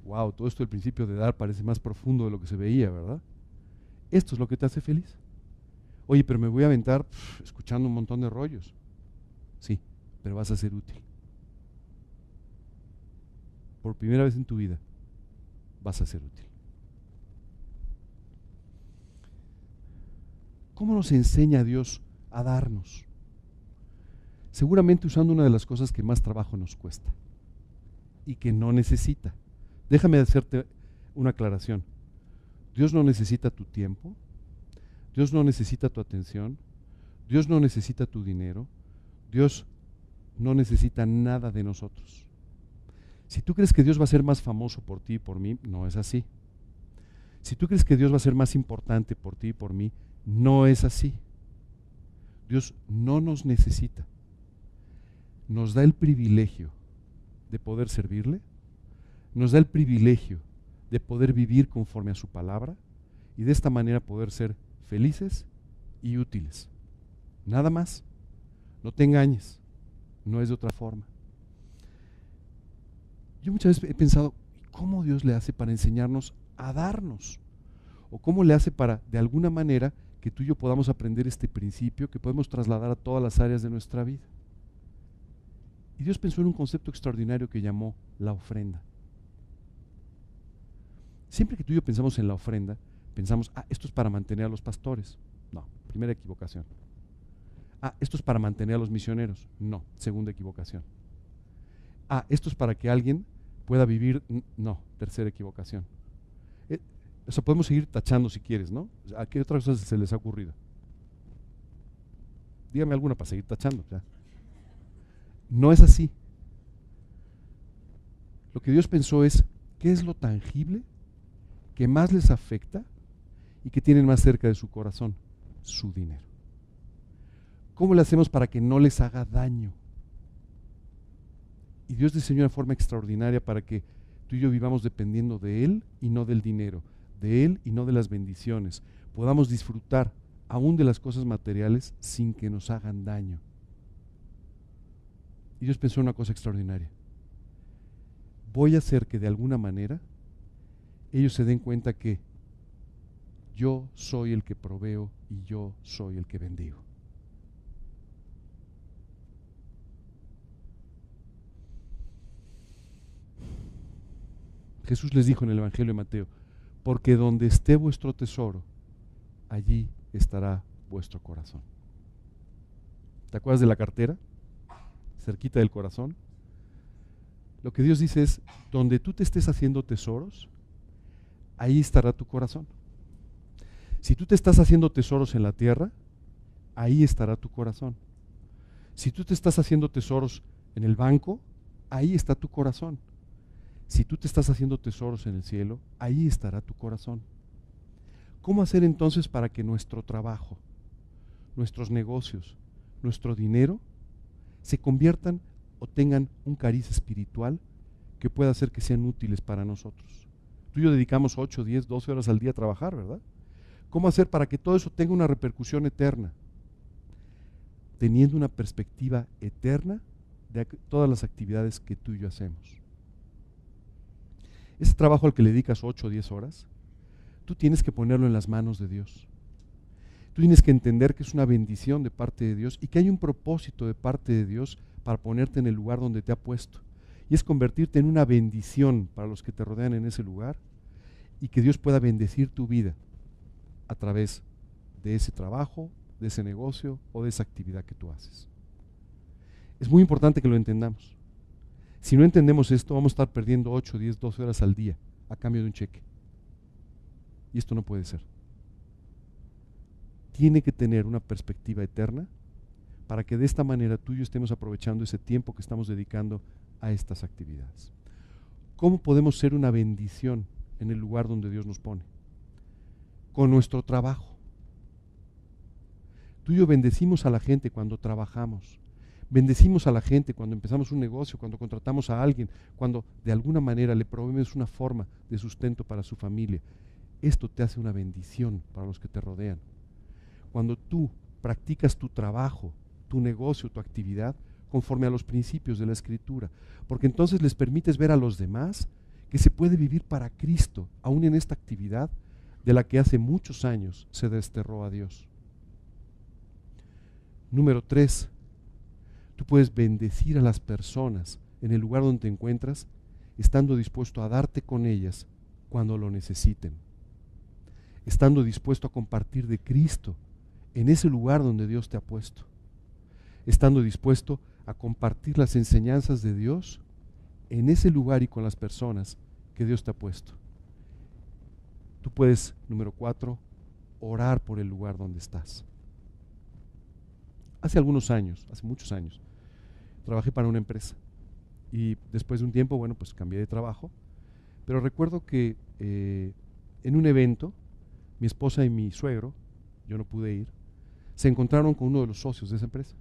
Wow, todo esto del principio de dar parece más profundo de lo que se veía, ¿verdad? Esto es lo que te hace feliz. Oye, pero me voy a aventar escuchando un montón de rollos. Sí, pero vas a ser útil. Por primera vez en tu vida vas a ser útil. ¿Cómo nos enseña Dios a darnos? Seguramente usando una de las cosas que más trabajo nos cuesta y que no necesita. Déjame hacerte una aclaración. Dios no necesita tu tiempo, Dios no necesita tu atención, Dios no necesita tu dinero, Dios no necesita nada de nosotros. Si tú crees que Dios va a ser más famoso por ti y por mí, no es así. Si tú crees que Dios va a ser más importante por ti y por mí, no es así. Dios no nos necesita. Nos da el privilegio de poder servirle, nos da el privilegio de poder vivir conforme a su palabra y de esta manera poder ser felices y útiles. Nada más. No te engañes. No es de otra forma. Yo muchas veces he pensado, ¿cómo Dios le hace para enseñarnos a darnos? ¿O cómo le hace para, de alguna manera, que tú y yo podamos aprender este principio que podemos trasladar a todas las áreas de nuestra vida? Y Dios pensó en un concepto extraordinario que llamó la ofrenda. Siempre que tú y yo pensamos en la ofrenda, pensamos, esto es para mantener a los pastores. No, primera equivocación. Esto es para mantener a los misioneros. No, segunda equivocación. Esto es para que alguien pueda vivir. No, tercera equivocación. Eso podemos seguir tachando si quieres, ¿no? ¿A qué otras cosas se les ha ocurrido? Dígame alguna para seguir tachando. Ya. No es así. Lo que Dios pensó es, ¿qué es lo tangible que más les afecta y que tienen más cerca de su corazón? Su dinero. ¿Cómo le hacemos para que no les haga daño? Y Dios diseñó una forma extraordinaria para que tú y yo vivamos dependiendo de Él y no del dinero, de Él y no de las bendiciones. Podamos disfrutar aún de las cosas materiales sin que nos hagan daño. Y Dios pensó una cosa extraordinaria. Voy a hacer que de alguna manera ellos se den cuenta que yo soy el que proveo y yo soy el que bendigo. Jesús les dijo en el Evangelio de Mateo, porque donde esté vuestro tesoro, allí estará vuestro corazón. ¿Te acuerdas de la cartera? Cerquita del corazón. Lo que Dios dice es, donde tú te estés haciendo tesoros, ahí estará tu corazón. Si tú te estás haciendo tesoros en la tierra, ahí estará tu corazón. Si tú te estás haciendo tesoros en el banco, ahí está tu corazón. Si tú te estás haciendo tesoros en el cielo, ahí estará tu corazón. ¿Cómo hacer entonces para que nuestro trabajo, nuestros negocios, nuestro dinero se conviertan o tengan un cariz espiritual que pueda hacer que sean útiles para nosotros? Tú y yo dedicamos 8, 10, 12 horas al día a trabajar, ¿verdad? ¿Cómo hacer para que todo eso tenga una repercusión eterna? Teniendo una perspectiva eterna de todas las actividades que tú y yo hacemos. Ese trabajo al que le dedicas 8 o 10 horas, tú tienes que ponerlo en las manos de Dios. Tú tienes que entender que es una bendición de parte de Dios y que hay un propósito de parte de Dios para ponerte en el lugar donde te ha puesto. Y es convertirte en una bendición para los que te rodean en ese lugar y que Dios pueda bendecir tu vida a través de ese trabajo, de ese negocio o de esa actividad que tú haces. Es muy importante que lo entendamos. Si no entendemos esto, vamos a estar perdiendo 8, 10, 12 horas al día a cambio de un cheque. Y esto no puede ser. Tiene que tener una perspectiva eterna para que de esta manera tú y yo estemos aprovechando ese tiempo que estamos dedicando a estas actividades. ¿Cómo podemos ser una bendición en el lugar donde Dios nos pone? Con nuestro trabajo. Tú y yo bendecimos a la gente cuando trabajamos. Bendecimos a la gente cuando empezamos un negocio, cuando contratamos a alguien, cuando de alguna manera le proveemos una forma de sustento para su familia. Esto te hace una bendición para los que te rodean. Cuando tú practicas tu trabajo, tu negocio, tu actividad, conforme a los principios de la Escritura, porque entonces les permites ver a los demás que se puede vivir para Cristo, aún en esta actividad de la que hace muchos años se desterró a Dios. Número 3, tú puedes bendecir a las personas en el lugar donde te encuentras, estando dispuesto a darte con ellas cuando lo necesiten, estando dispuesto a compartir de Cristo en ese lugar donde Dios te ha puesto, estando dispuesto a compartir las enseñanzas de Dios en ese lugar y con las personas que Dios te ha puesto. Tú puedes, número 4, orar por el lugar donde estás. Hace algunos años, hace muchos años, trabajé para una empresa y después de un tiempo, bueno, pues cambié de trabajo, pero recuerdo que en un evento, mi esposa y mi suegro, yo no pude ir, se encontraron con uno de los socios de esa empresa.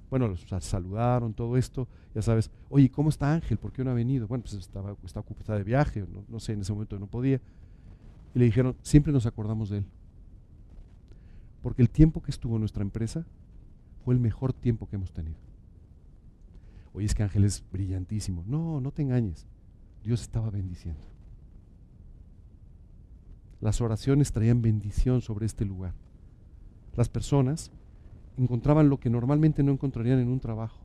Bueno, los saludaron, todo esto, ya sabes, oye, ¿cómo está Ángel? ¿Por qué no ha venido? Bueno, pues está ocupada de viaje, no sé, en ese momento no podía. Y le dijeron, siempre nos acordamos de él. Porque el tiempo que estuvo en nuestra empresa fue el mejor tiempo que hemos tenido. Oye, es que Ángel es brillantísimo. No, no te engañes. Dios estaba bendiciendo. Las oraciones traían bendición sobre este lugar. Las personas encontraban lo que normalmente no encontrarían en un trabajo.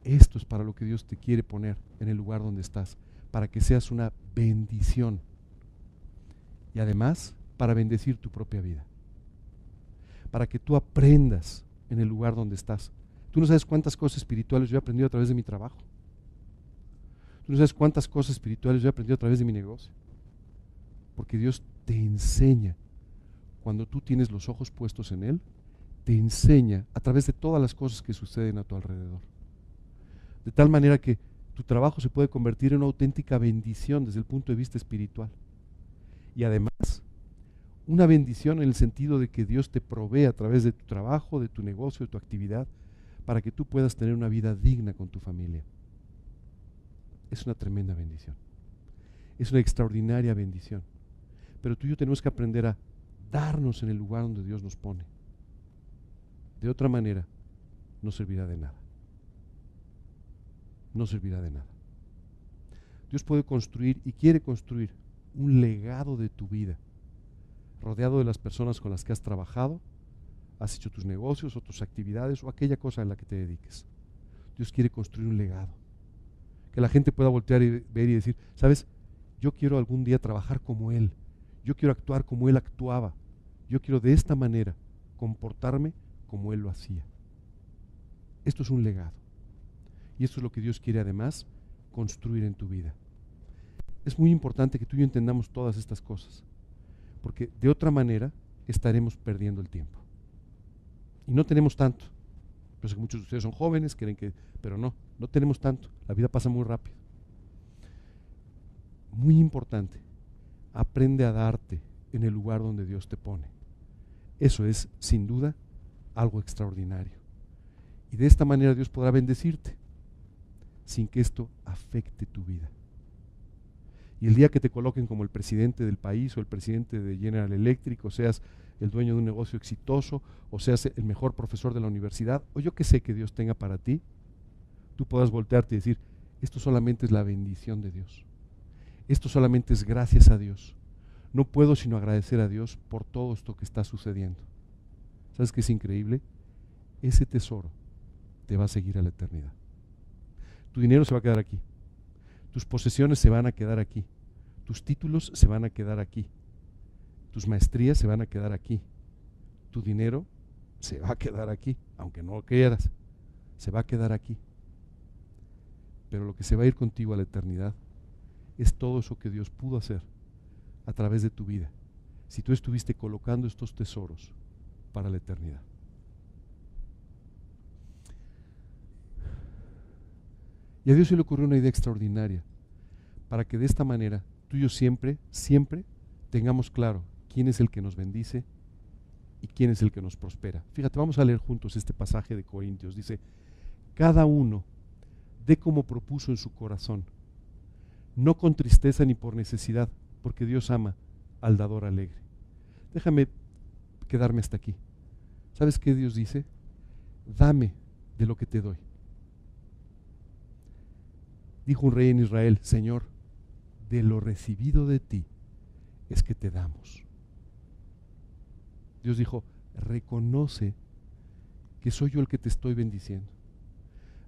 Esto es para lo que Dios te quiere poner en el lugar donde estás, para que seas una bendición. Y además, para bendecir tu propia vida. Para que tú aprendas en el lugar donde estás. Tú no sabes cuántas cosas espirituales yo he aprendido a través de mi trabajo. Tú no sabes cuántas cosas espirituales yo he aprendido a través de mi negocio. Porque Dios te enseña, cuando tú tienes los ojos puestos en Él, te enseña a través de todas las cosas que suceden a tu alrededor. De tal manera que tu trabajo se puede convertir en una auténtica bendición desde el punto de vista espiritual. Y además, una bendición en el sentido de que Dios te provee a través de tu trabajo, de tu negocio, de tu actividad, para que tú puedas tener una vida digna con tu familia. Es una tremenda bendición. Es una extraordinaria bendición. Pero tú y yo tenemos que aprender a darnos en el lugar donde Dios nos pone. De otra manera, no servirá de nada. No servirá de nada. Dios puede construir y quiere construir un legado de tu vida, rodeado de las personas con las que has trabajado, has hecho tus negocios o tus actividades o aquella cosa en la que te dediques. Dios quiere construir un legado. Que la gente pueda voltear y ver y decir, ¿sabes? Yo quiero algún día trabajar como Él. Yo quiero actuar como Él actuaba. yo quiero de esta manera comportarme como Él lo hacía. Esto es un legado. Y esto es lo que Dios quiere además construir en tu vida. Es muy importante que tú y yo entendamos todas estas cosas, porque de otra manera estaremos perdiendo el tiempo. Y no tenemos tanto. Yo sé que muchos de ustedes son jóvenes, pero no tenemos tanto. La vida pasa muy rápido. Muy importante, aprende a darte en el lugar donde Dios te pone. Eso es, sin duda, algo extraordinario. Y de esta manera Dios podrá bendecirte, sin que esto afecte tu vida. Y el día que te coloquen como el presidente del país o el presidente de General Electric, o seas el dueño de un negocio exitoso, o seas el mejor profesor de la universidad, o yo que sé que Dios tenga para ti, tú puedas voltearte y decir, esto solamente es la bendición de Dios. Esto solamente es gracias a Dios. No puedo sino agradecer a Dios por todo esto que está sucediendo. ¿Sabes qué es increíble? Ese tesoro te va a seguir a la eternidad. Tu dinero se va a quedar aquí. Tus posesiones se van a quedar aquí. Tus títulos se van a quedar aquí. Tus maestrías se van a quedar aquí. Tu dinero se va a quedar aquí, aunque no lo quieras. Se va a quedar aquí. Pero lo que se va a ir contigo a la eternidad es todo eso que Dios pudo hacer a través de tu vida, si tú estuviste colocando estos tesoros para la eternidad. Y a Dios se le ocurrió una idea extraordinaria, para que de esta manera tú y yo siempre tengamos claro quién es el que nos bendice y quién es el que nos prospera. Fíjate, vamos a leer juntos este pasaje de Corintios. Dice, cada uno dé como propuso en su corazón, no con tristeza ni por necesidad, porque Dios ama al dador alegre. Déjame quedarme hasta aquí. ¿Sabes qué Dios dice? Dame de lo que te doy. Dijo un rey en Israel, Señor, de lo recibido de ti es que te damos. Dios dijo, reconoce que soy yo el que te estoy bendiciendo.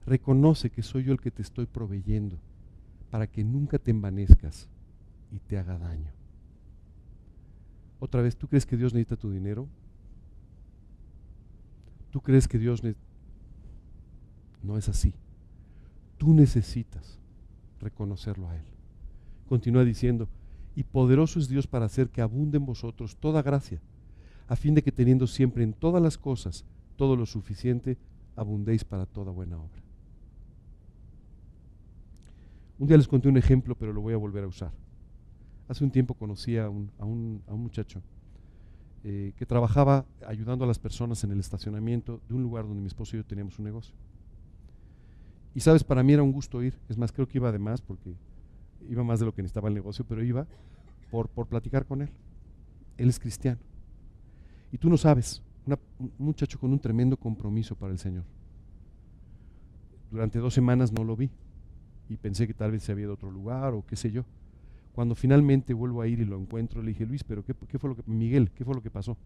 Reconoce que soy yo el que te estoy proveyendo para que nunca te envanezcas y te haga daño. Otra vez, ¿tú crees que Dios necesita tu dinero? ¿Tú crees que Dios no es así? Tú necesitas reconocerlo a Él. Continúa diciendo, y poderoso es Dios para hacer que abunde en vosotros toda gracia, a fin de que teniendo siempre en todas las cosas todo lo suficiente, abundéis para toda buena obra. Un día les conté un ejemplo, pero lo voy a volver a usar. Hace un tiempo conocí a un muchacho que trabajaba ayudando a las personas en el estacionamiento de un lugar donde mi esposo y yo teníamos un negocio. Y sabes, para mí era un gusto ir, es más, creo que iba de más porque iba más de lo que necesitaba el negocio, pero iba por platicar con él. Él es cristiano. Y tú no sabes, un muchacho con un tremendo compromiso para el Señor. Durante 2 semanas no lo vi y pensé que tal vez se había ido a otro lugar o qué sé yo. Cuando finalmente vuelvo a ir y lo encuentro, le dije, Luis, pero ¿qué fue lo que, Miguel, qué fue lo que pasó?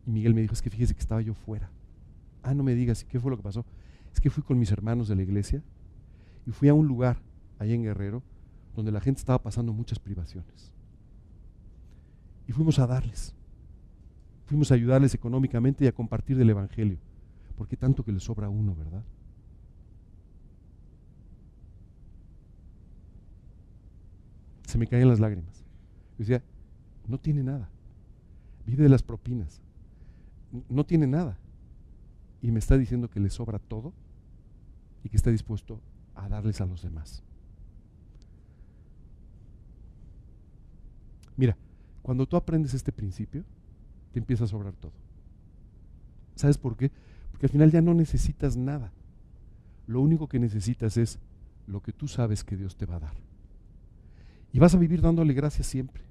Y Miguel me dijo, es que fíjese que estaba yo fuera. Ah, no me digas, ¿qué fue lo que pasó? Es que fui con mis hermanos de la iglesia y fui a un lugar allá en Guerrero donde la gente estaba pasando muchas privaciones. Y fuimos a darles. Fuimos a ayudarles económicamente y a compartir del evangelio. Porque tanto que les sobra a uno, ¿verdad? Se me caían las lágrimas. Yo decía, no tiene nada. Vive de las propinas. No tiene nada. Y me está diciendo que le sobra todo y que está dispuesto a darles a los demás. Mira, cuando tú aprendes este principio, te empieza a sobrar todo. ¿Sabes por qué? Porque al final ya no necesitas nada. Lo único que necesitas es lo que tú sabes que Dios te va a dar. Y vas a vivir dándole gracias siempre.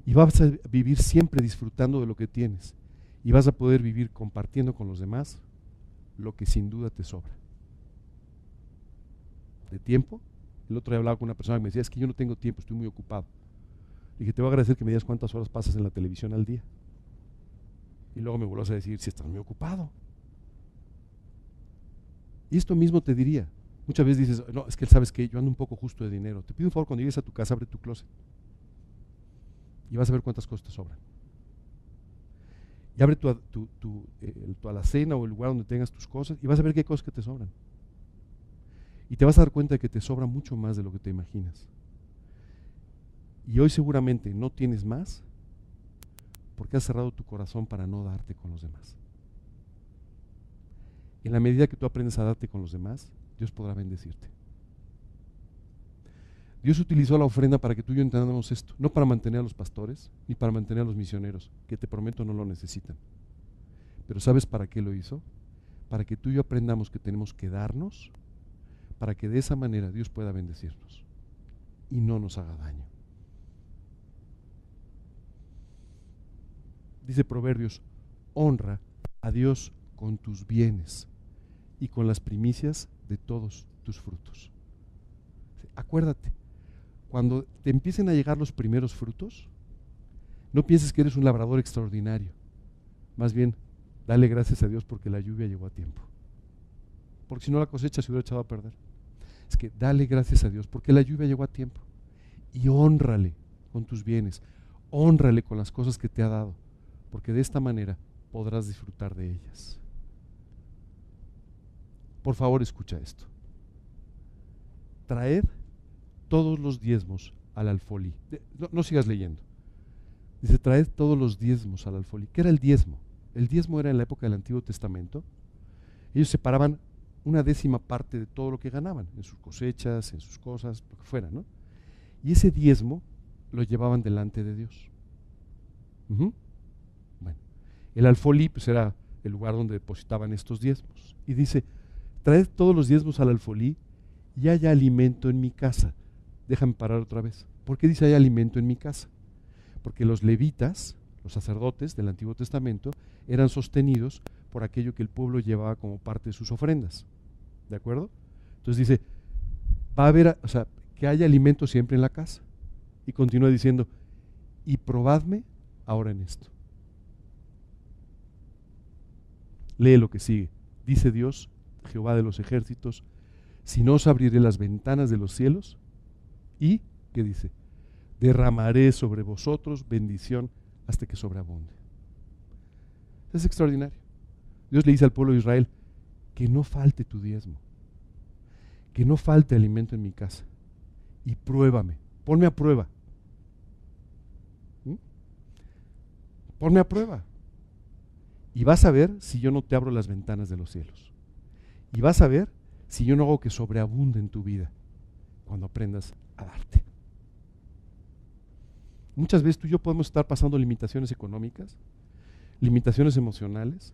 Y vas a vivir siempre disfrutando de lo que tienes. Y vas a poder vivir compartiendo con los demás lo que sin duda te sobra. ¿De tiempo? El otro día hablaba con una persona que me decía, es que yo no tengo tiempo, estoy muy ocupado. Le dije, te voy a agradecer que me digas cuántas horas pasas en la televisión al día. Y luego me vuelvas a decir, si estás muy ocupado. Y esto mismo te diría. Muchas veces dices, no, es que sabes que yo ando un poco justo de dinero. Te pido un favor, cuando llegues a tu casa, abre tu closet. Y vas a ver cuántas cosas te sobran. Y abre tu alacena o el lugar donde tengas tus cosas y vas a ver qué hay cosas que te sobran. Y te vas a dar cuenta de que te sobra mucho más de lo que te imaginas. Y hoy seguramente no tienes más porque has cerrado tu corazón para no darte con los demás. En la medida que tú aprendes a darte con los demás, Dios podrá bendecirte. Dios utilizó la ofrenda para que tú y yo entendamos esto, no para mantener a los pastores, ni para mantener a los misioneros, que te prometo no lo necesitan. Pero ¿sabes para qué lo hizo? Para que tú y yo aprendamos que tenemos que darnos, para que de esa manera Dios pueda bendecirnos y no nos haga daño. Dice Proverbios, honra a Dios con tus bienes y con las primicias de todos tus frutos. Acuérdate, cuando te empiecen a llegar los primeros frutos, no pienses que eres un labrador extraordinario. Más bien, dale gracias a Dios porque la lluvia llegó a tiempo. Porque si no, la cosecha se hubiera echado a perder. Es que dale gracias a Dios porque la lluvia llegó a tiempo. Y hónrale con tus bienes, hónrale con las cosas que te ha dado, porque de esta manera podrás disfrutar de ellas. Por favor, escucha esto. Traed todos los diezmos al alfolí. No sigas leyendo. Dice, traed todos los diezmos al alfolí. ¿Qué era el diezmo? El diezmo era en la época del Antiguo Testamento. Ellos separaban una décima parte de todo lo que ganaban, en sus cosechas, en sus cosas, lo que fuera, ¿no? Y ese diezmo lo llevaban delante de Dios. Bueno, el alfolí pues era el lugar donde depositaban estos diezmos. Y dice, traed todos los diezmos al alfolí y haya alimento en mi casa. Déjame parar otra vez. ¿Por qué dice hay alimento en mi casa? Porque los levitas, los sacerdotes del Antiguo Testamento, eran sostenidos por aquello que el pueblo llevaba como parte de sus ofrendas. ¿De acuerdo? Entonces dice, va a haber, o sea, que haya alimento siempre en la casa. Y continúa diciendo, y probadme ahora en esto. Lee lo que sigue. Dice Dios, Jehová de los ejércitos, si no os abriré las ventanas de los cielos y, ¿qué dice? Derramaré sobre vosotros bendición hasta que sobreabunde. Es extraordinario. Dios le dice al pueblo de Israel, que no falte tu diezmo, que no falte alimento en mi casa, y pruébame, ponme a prueba. Ponme a prueba. Y vas a ver si yo no te abro las ventanas de los cielos. Y vas a ver si yo no hago que sobreabunde en tu vida cuando aprendas a darte. Muchas veces tú y yo podemos estar pasando limitaciones económicas, limitaciones emocionales,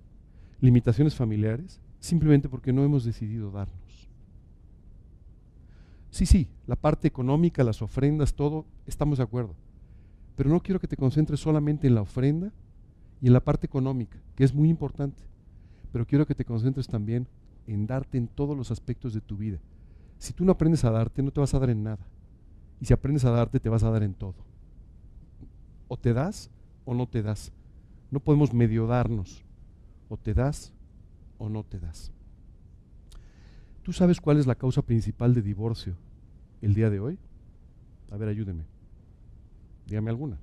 limitaciones familiares, simplemente porque no hemos decidido darnos. Sí, la parte económica, las ofrendas, todo, estamos de acuerdo. Pero no quiero que te concentres solamente en la ofrenda y en la parte económica, que es muy importante. Pero quiero que te concentres también en darte en todos los aspectos de tu vida. Si tú no aprendes a darte, no te vas a dar en nada. Y si aprendes a darte, te vas a dar en todo. O te das o no te das. No podemos medio darnos. O te das o no te das. ¿Tú sabes cuál es la causa principal de divorcio el día de hoy? A ver, ayúdenme. Dígame alguna.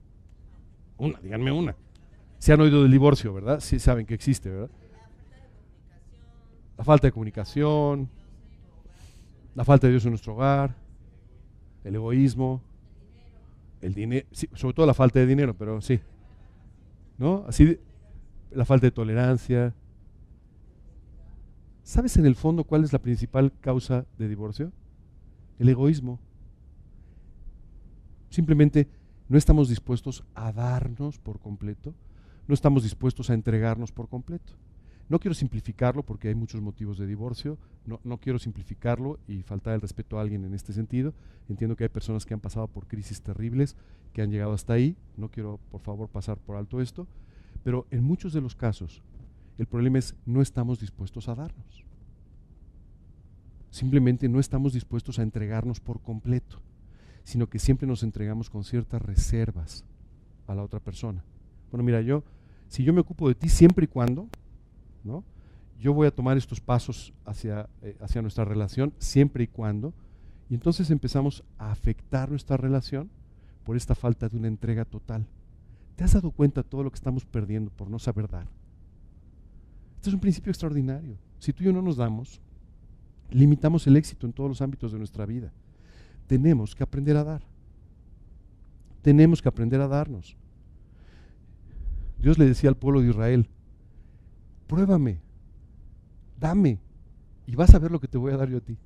Díganme una. Se han oído del divorcio, ¿verdad? Sí saben que existe, ¿verdad? La falta de comunicación, la falta de Dios en nuestro hogar, el egoísmo, el dinero, sí, sobre todo la falta de dinero, pero sí, ¿no? Así, la falta de tolerancia. ¿Sabes en el fondo cuál es la principal causa de divorcio? El egoísmo. Simplemente no estamos dispuestos a darnos por completo, no estamos dispuestos a entregarnos por completo. No quiero simplificarlo porque hay muchos motivos de divorcio, no quiero simplificarlo y faltar el respeto a alguien en este sentido. Entiendo que hay personas que han pasado por crisis terribles, que han llegado hasta ahí, no quiero por favor pasar por alto esto, pero en muchos de los casos el problema es no estamos dispuestos a darnos. Simplemente no estamos dispuestos a entregarnos por completo, sino que siempre nos entregamos con ciertas reservas a la otra persona. Bueno, mira, si yo me ocupo de ti siempre y cuando, ¿no? Yo voy a tomar estos pasos hacia nuestra relación siempre y cuando, y entonces empezamos a afectar nuestra relación por esta falta de una entrega total. ¿Te has dado cuenta de todo lo que estamos perdiendo por no saber dar? Este es un principio extraordinario. Si tú y yo no nos damos, limitamos el éxito en todos los ámbitos de nuestra vida. Tenemos que aprender a dar. Tenemos que aprender a darnos. Dios le decía al pueblo de Israel, pruébame, dame, y vas a ver lo que te voy a dar yo a ti.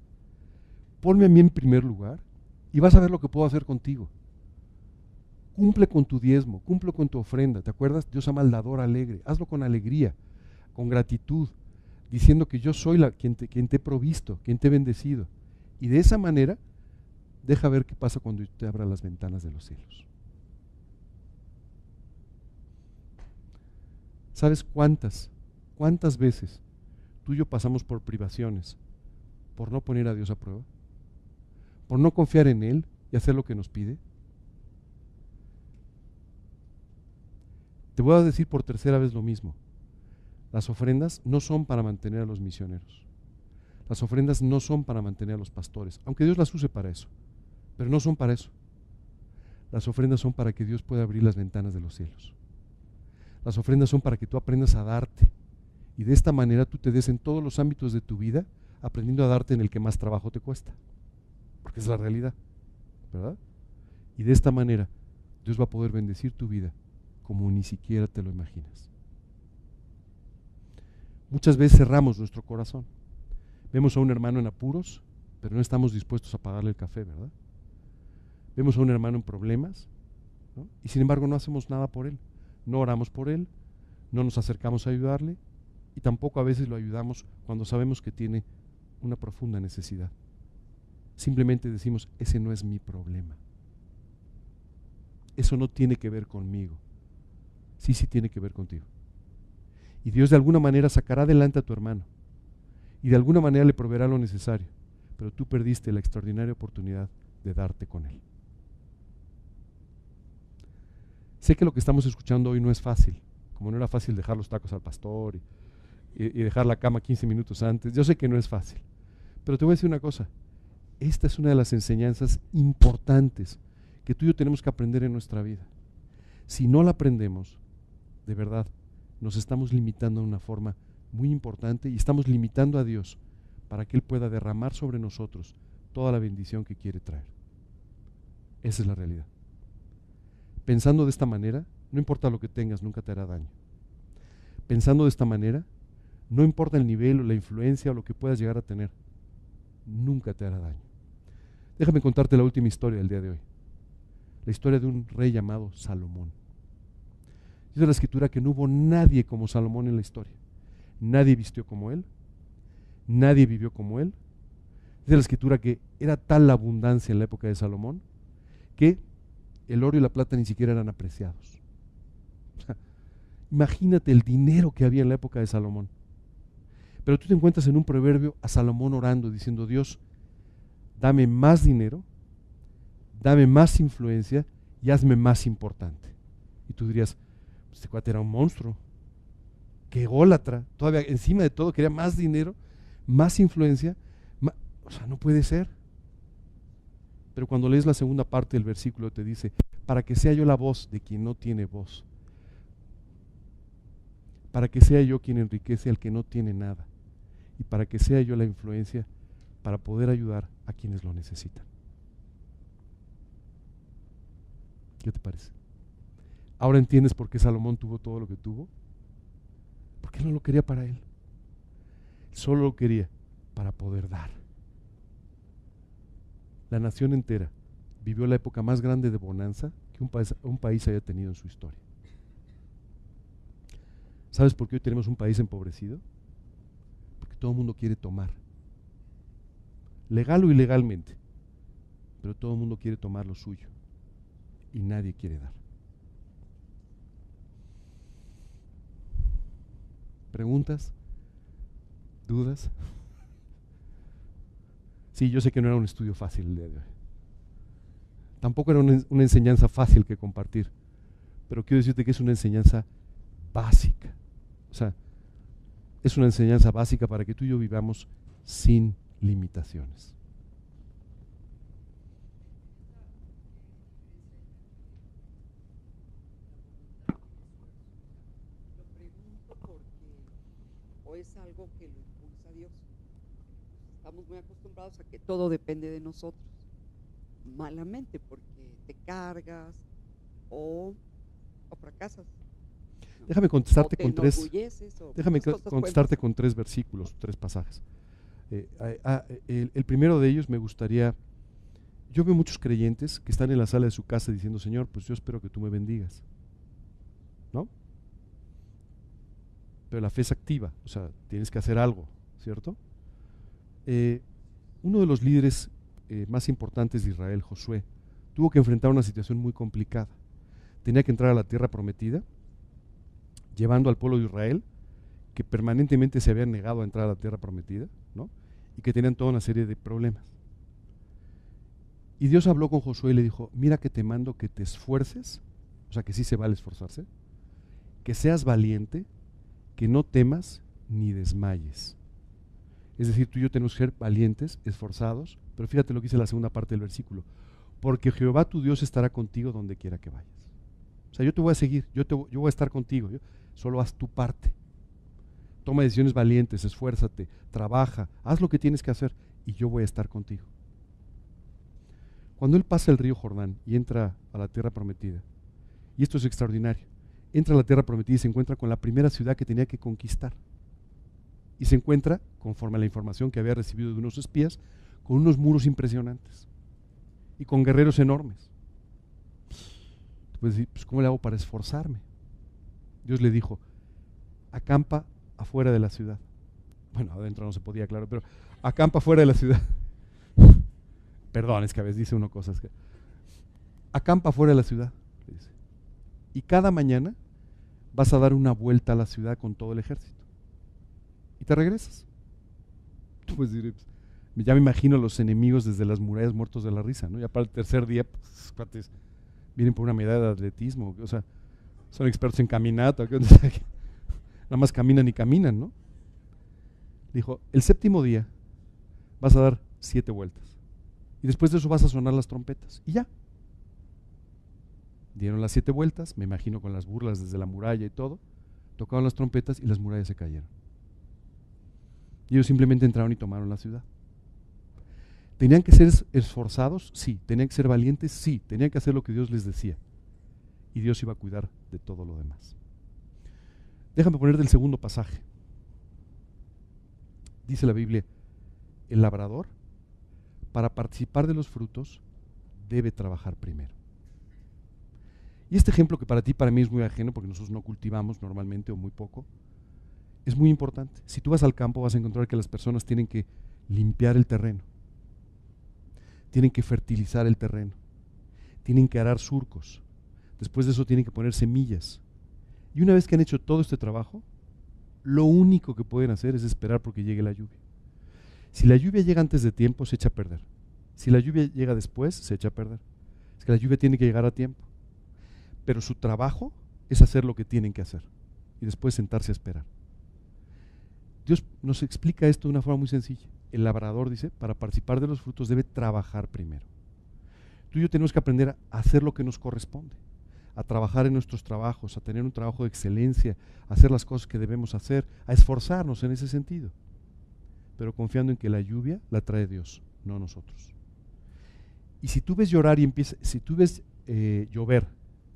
Ponme a mí en primer lugar y vas a ver lo que puedo hacer contigo. Cumple con tu diezmo, cumple con tu ofrenda. ¿Te acuerdas? Dios ama al dador alegre. Hazlo con alegría, con gratitud, diciendo que yo soy quien te he provisto, quien te he bendecido. Y de esa manera, deja ver qué pasa cuando te abra las ventanas de los cielos. ¿Sabes cuántas veces tú y yo pasamos por privaciones por no poner a Dios a prueba? Por no confiar en Él y hacer lo que nos pide. Te voy a decir por tercera vez lo mismo. Las ofrendas no son para mantener a los misioneros. Las ofrendas no son para mantener a los pastores, aunque Dios las use para eso, pero no son para eso. Las ofrendas son para que Dios pueda abrir las ventanas de los cielos. Las ofrendas son para que tú aprendas a darte y de esta manera tú te des en todos los ámbitos de tu vida, aprendiendo a darte en el que más trabajo te cuesta, porque es la realidad, ¿verdad? Y de esta manera Dios va a poder bendecir tu vida como ni siquiera te lo imaginas. Muchas veces cerramos nuestro corazón. Vemos a un hermano en apuros, pero no estamos dispuestos a pagarle el café, ¿verdad? Vemos a un hermano en problemas, ¿no? Y sin embargo no hacemos nada por él. No oramos por él, no nos acercamos a ayudarle y tampoco a veces lo ayudamos cuando sabemos que tiene una profunda necesidad. Simplemente decimos, ese no es mi problema. Eso no tiene que ver conmigo. Sí tiene que ver contigo. Y Dios de alguna manera sacará adelante a tu hermano y de alguna manera le proveerá lo necesario, pero tú perdiste la extraordinaria oportunidad de darte con él. Sé que lo que estamos escuchando hoy no es fácil, como no era fácil dejar los tacos al pastor y dejar la cama 15 minutos antes. Yo sé que no es fácil, pero te voy a decir una cosa. Esta es una de las enseñanzas importantes que tú y yo tenemos que aprender en nuestra vida. Si no la aprendemos, de verdad, nos estamos limitando de una forma muy importante y estamos limitando a Dios para que Él pueda derramar sobre nosotros toda la bendición que quiere traer. Esa es la realidad. Pensando de esta manera, no importa lo que tengas, nunca te hará daño. Pensando de esta manera, no importa el nivel o la influencia o lo que puedas llegar a tener, nunca te hará daño. Déjame contarte la última historia del día de hoy. La historia de un rey llamado Salomón. Dice la Escritura que no hubo nadie como Salomón en la historia. Nadie vistió como él, nadie vivió como él. Dice la Escritura que era tal la abundancia en la época de Salomón que el oro y la plata ni siquiera eran apreciados. Imagínate el dinero que había en la época de Salomón. Pero tú te encuentras en un proverbio a Salomón orando, diciendo, Dios, dame más dinero, dame más influencia y hazme más importante. Y tú dirías, este cuate era un monstruo, que ególatra, todavía encima de todo quería más dinero, más influencia, o sea, no puede ser. Pero cuando lees la segunda parte del versículo te dice, para que sea yo la voz de quien no tiene voz, para que sea yo quien enriquece al que no tiene nada, y para que sea yo la influencia para poder ayudar a quienes lo necesitan. ¿Qué te parece? ¿Ahora entiendes por qué Salomón tuvo todo lo que tuvo? Porque él no lo quería para él. Solo lo quería para poder dar. La nación entera vivió la época más grande de bonanza que un país haya tenido en su historia. ¿Sabes por qué hoy tenemos un país empobrecido? Porque todo el mundo quiere tomar. Legal o ilegalmente. Pero todo el mundo quiere tomar lo suyo. Y nadie quiere dar. ¿Preguntas? ¿Dudas? Sí, yo sé que no era un estudio fácil el día de hoy. Tampoco era una enseñanza fácil que compartir. Pero quiero decirte que es una enseñanza básica. O sea, es una enseñanza básica para que tú y yo vivamos sin limitaciones. algo que lo impulsa a Dios. Estamos muy acostumbrados a que todo depende de nosotros, malamente, porque te cargas o, o fracasas, ¿no? Déjame O contestarte te con tres. enorgulleces, o Déjame muchas cosas pueden contestarte pasar. con 3 versículos, 3 pasajes. El primero de ellos me gustaría. Yo veo muchos creyentes que están en la sala de su casa diciendo: Señor, pues yo espero que tú me bendigas, ¿no? Pero la fe es activa, o sea, tienes que hacer algo, ¿cierto? Uno de los líderes más importantes de Israel, Josué, tuvo que enfrentar una situación muy complicada. Tenía que entrar a la tierra prometida, llevando al pueblo de Israel, que permanentemente se habían negado a entrar a la tierra prometida, ¿no? Y que tenían toda una serie de problemas. Y Dios habló con Josué y le dijo: mira que te mando que te esfuerces, o sea que sí se vale esforzarse, que seas valiente, que no temas ni desmayes. Es decir, tú y yo tenemos que ser valientes, esforzados, pero fíjate lo que dice la segunda parte del versículo: porque Jehová tu Dios estará contigo donde quiera que vayas. O sea, yo te voy a seguir, yo voy a estar contigo, solo haz tu parte. Toma decisiones valientes, esfuérzate, trabaja, haz lo que tienes que hacer y yo voy a estar contigo. Cuando él pasa el río Jordán y entra a la tierra prometida, y esto es extraordinario, entra a la tierra prometida y se encuentra con la primera ciudad que tenía que conquistar. Y se encuentra, conforme a la información que había recibido de unos espías, con unos muros impresionantes y con guerreros enormes. Tú puedes decir: pues ¿cómo le hago para esforzarme? Dios le dijo: acampa afuera de la ciudad. Bueno, adentro no se podía, claro, pero acampa afuera de la ciudad. Perdón, es que a veces dice uno cosas que... Acampa afuera de la ciudad, le dice. Y cada mañana vas a dar una vuelta a la ciudad con todo el ejército. Y te regresas. Tú puedes decir: ya me imagino a los enemigos desde las murallas muertos de la risa, ¿no? Ya para el tercer día, pues, cuates, vienen por una medalla de atletismo, o sea, son expertos en caminata, nada más caminan y caminan, ¿no? Dijo: el séptimo día vas a dar 7 vueltas. Y después de eso vas a sonar las trompetas. Y ya. Dieron las 7 vueltas, me imagino con las burlas desde la muralla y todo. Tocaron las trompetas y las murallas se cayeron. Y ellos simplemente entraron y tomaron la ciudad. ¿Tenían que ser esforzados? Sí. ¿Tenían que ser valientes? Sí. Tenían que hacer lo que Dios les decía. Y Dios iba a cuidar de todo lo demás. Déjame poner del segundo pasaje. Dice la Biblia: el labrador, para participar de los frutos, debe trabajar primero. Y este ejemplo, que para ti y para mí es muy ajeno, porque nosotros no cultivamos normalmente o muy poco, es muy importante. Si tú vas al campo vas a encontrar que las personas tienen que limpiar el terreno, tienen que fertilizar el terreno, tienen que arar surcos, después de eso tienen que poner semillas. Y una vez que han hecho todo este trabajo, lo único que pueden hacer es esperar porque llegue la lluvia. Si la lluvia llega antes de tiempo, se echa a perder. Si la lluvia llega después, se echa a perder. Es que la lluvia tiene que llegar a tiempo. Pero su trabajo es hacer lo que tienen que hacer y después sentarse a esperar. Dios nos explica esto de una forma muy sencilla. El labrador, dice, para participar de los frutos debe trabajar primero. Tú y yo tenemos que aprender a hacer lo que nos corresponde, a trabajar en nuestros trabajos, a tener un trabajo de excelencia, a hacer las cosas que debemos hacer, a esforzarnos en ese sentido, pero confiando en que la lluvia la trae Dios, no nosotros. Y si tú ves llover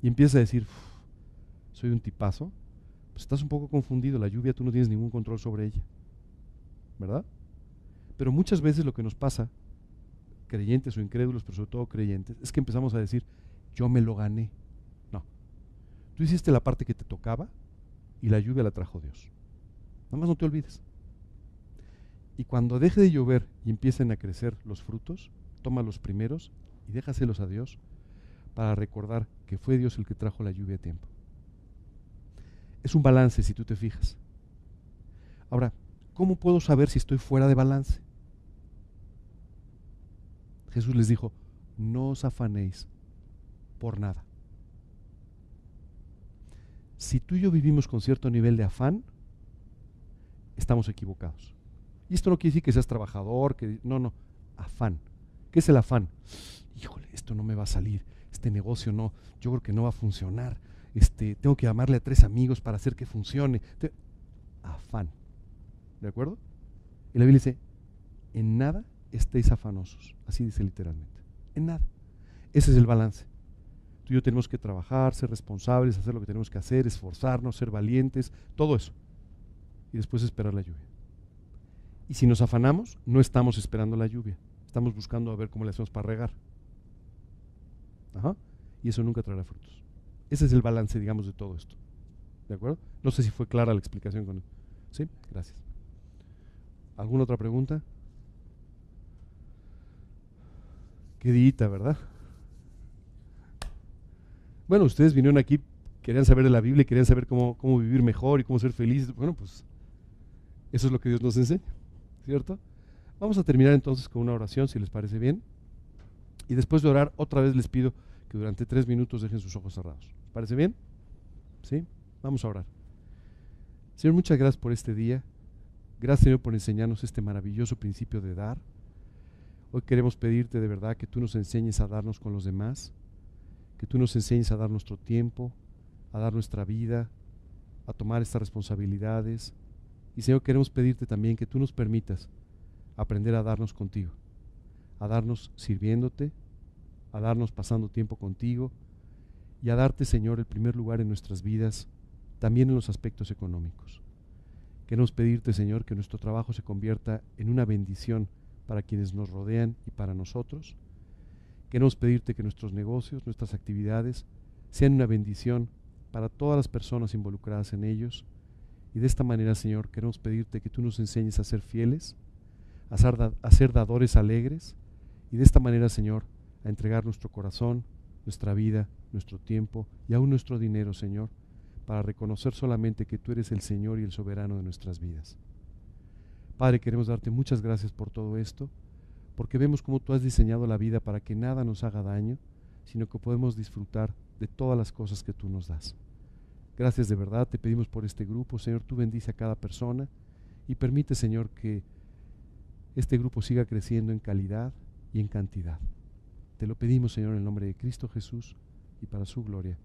y empiezas a decir: soy un tipazo, pues estás un poco confundido. La lluvia tú no tienes ningún control sobre ella, ¿verdad? Pero muchas veces lo que nos pasa, creyentes o incrédulos, pero sobre todo creyentes, es que empezamos a decir: yo me lo gané. No, tú hiciste la parte que te tocaba y la lluvia la trajo Dios. Nada más no te olvides. Y cuando deje de llover y empiecen a crecer los frutos, toma los primeros y déjaselos a Dios, para recordar que fue Dios el que trajo la lluvia a tiempo. Es un balance, si tú te fijas. Ahora, ¿cómo puedo saber si estoy fuera de balance? Jesús les dijo: no os afanéis por nada. Si tú y yo vivimos con cierto nivel de afán, estamos equivocados. Y esto no quiere decir que seas trabajador, no, afán. ¿Qué es el afán? Híjole, esto no me va a salir, este negocio no, yo creo que no va a funcionar, tengo que llamarle a 3 amigos para hacer que funcione. Afán. ¿De acuerdo? Y la Biblia dice, en nada estéis afanosos. Así dice literalmente. En nada. Ese es el balance. Tú y yo tenemos que trabajar, ser responsables, hacer lo que tenemos que hacer, esforzarnos, ser valientes, todo eso. Y después esperar la lluvia. Y si nos afanamos, no estamos esperando la lluvia. Estamos buscando a ver cómo le hacemos para regar. Ajá. Y eso nunca traerá frutos. Ese es el balance, digamos, de todo esto. ¿De acuerdo? No sé si fue clara la explicación con eso. ¿Sí? Gracias. ¿Alguna otra pregunta? Qué dita, ¿verdad? Bueno, ustedes vinieron aquí, querían saber de la Biblia, querían saber cómo vivir mejor y cómo ser felices. Bueno, pues eso es lo que Dios nos enseña, ¿cierto? Vamos a terminar entonces con una oración, si les parece bien. Y después de orar, otra vez les pido que durante 3 minutos dejen sus ojos cerrados. ¿Parece bien? ¿Sí? Vamos a orar. Señor, muchas gracias por este día. Gracias, Señor, por enseñarnos este maravilloso principio de dar. Hoy queremos pedirte de verdad que tú nos enseñes a darnos con los demás, que tú nos enseñes a dar nuestro tiempo, a dar nuestra vida, a tomar estas responsabilidades. Y Señor, queremos pedirte también que tú nos permitas aprender a darnos contigo, a darnos sirviéndote, a darnos pasando tiempo contigo y a darte, Señor, el primer lugar en nuestras vidas, también en los aspectos económicos. Queremos pedirte, Señor, que nuestro trabajo se convierta en una bendición para quienes nos rodean y para nosotros. Queremos pedirte que nuestros negocios, nuestras actividades, sean una bendición para todas las personas involucradas en ellos. Y de esta manera, Señor, queremos pedirte que tú nos enseñes a ser fieles, a ser dadores alegres, y de esta manera, Señor, a entregar nuestro corazón, nuestra vida, nuestro tiempo y aún nuestro dinero, Señor, para reconocer solamente que tú eres el Señor y el soberano de nuestras vidas. Padre, queremos darte muchas gracias por todo esto, porque vemos cómo tú has diseñado la vida para que nada nos haga daño, sino que podemos disfrutar de todas las cosas que tú nos das. Gracias de verdad, te pedimos por este grupo, Señor, tú bendice a cada persona y permite, Señor, que este grupo siga creciendo en calidad y en cantidad. Te lo pedimos, Señor, en el nombre de Cristo Jesús y para su gloria.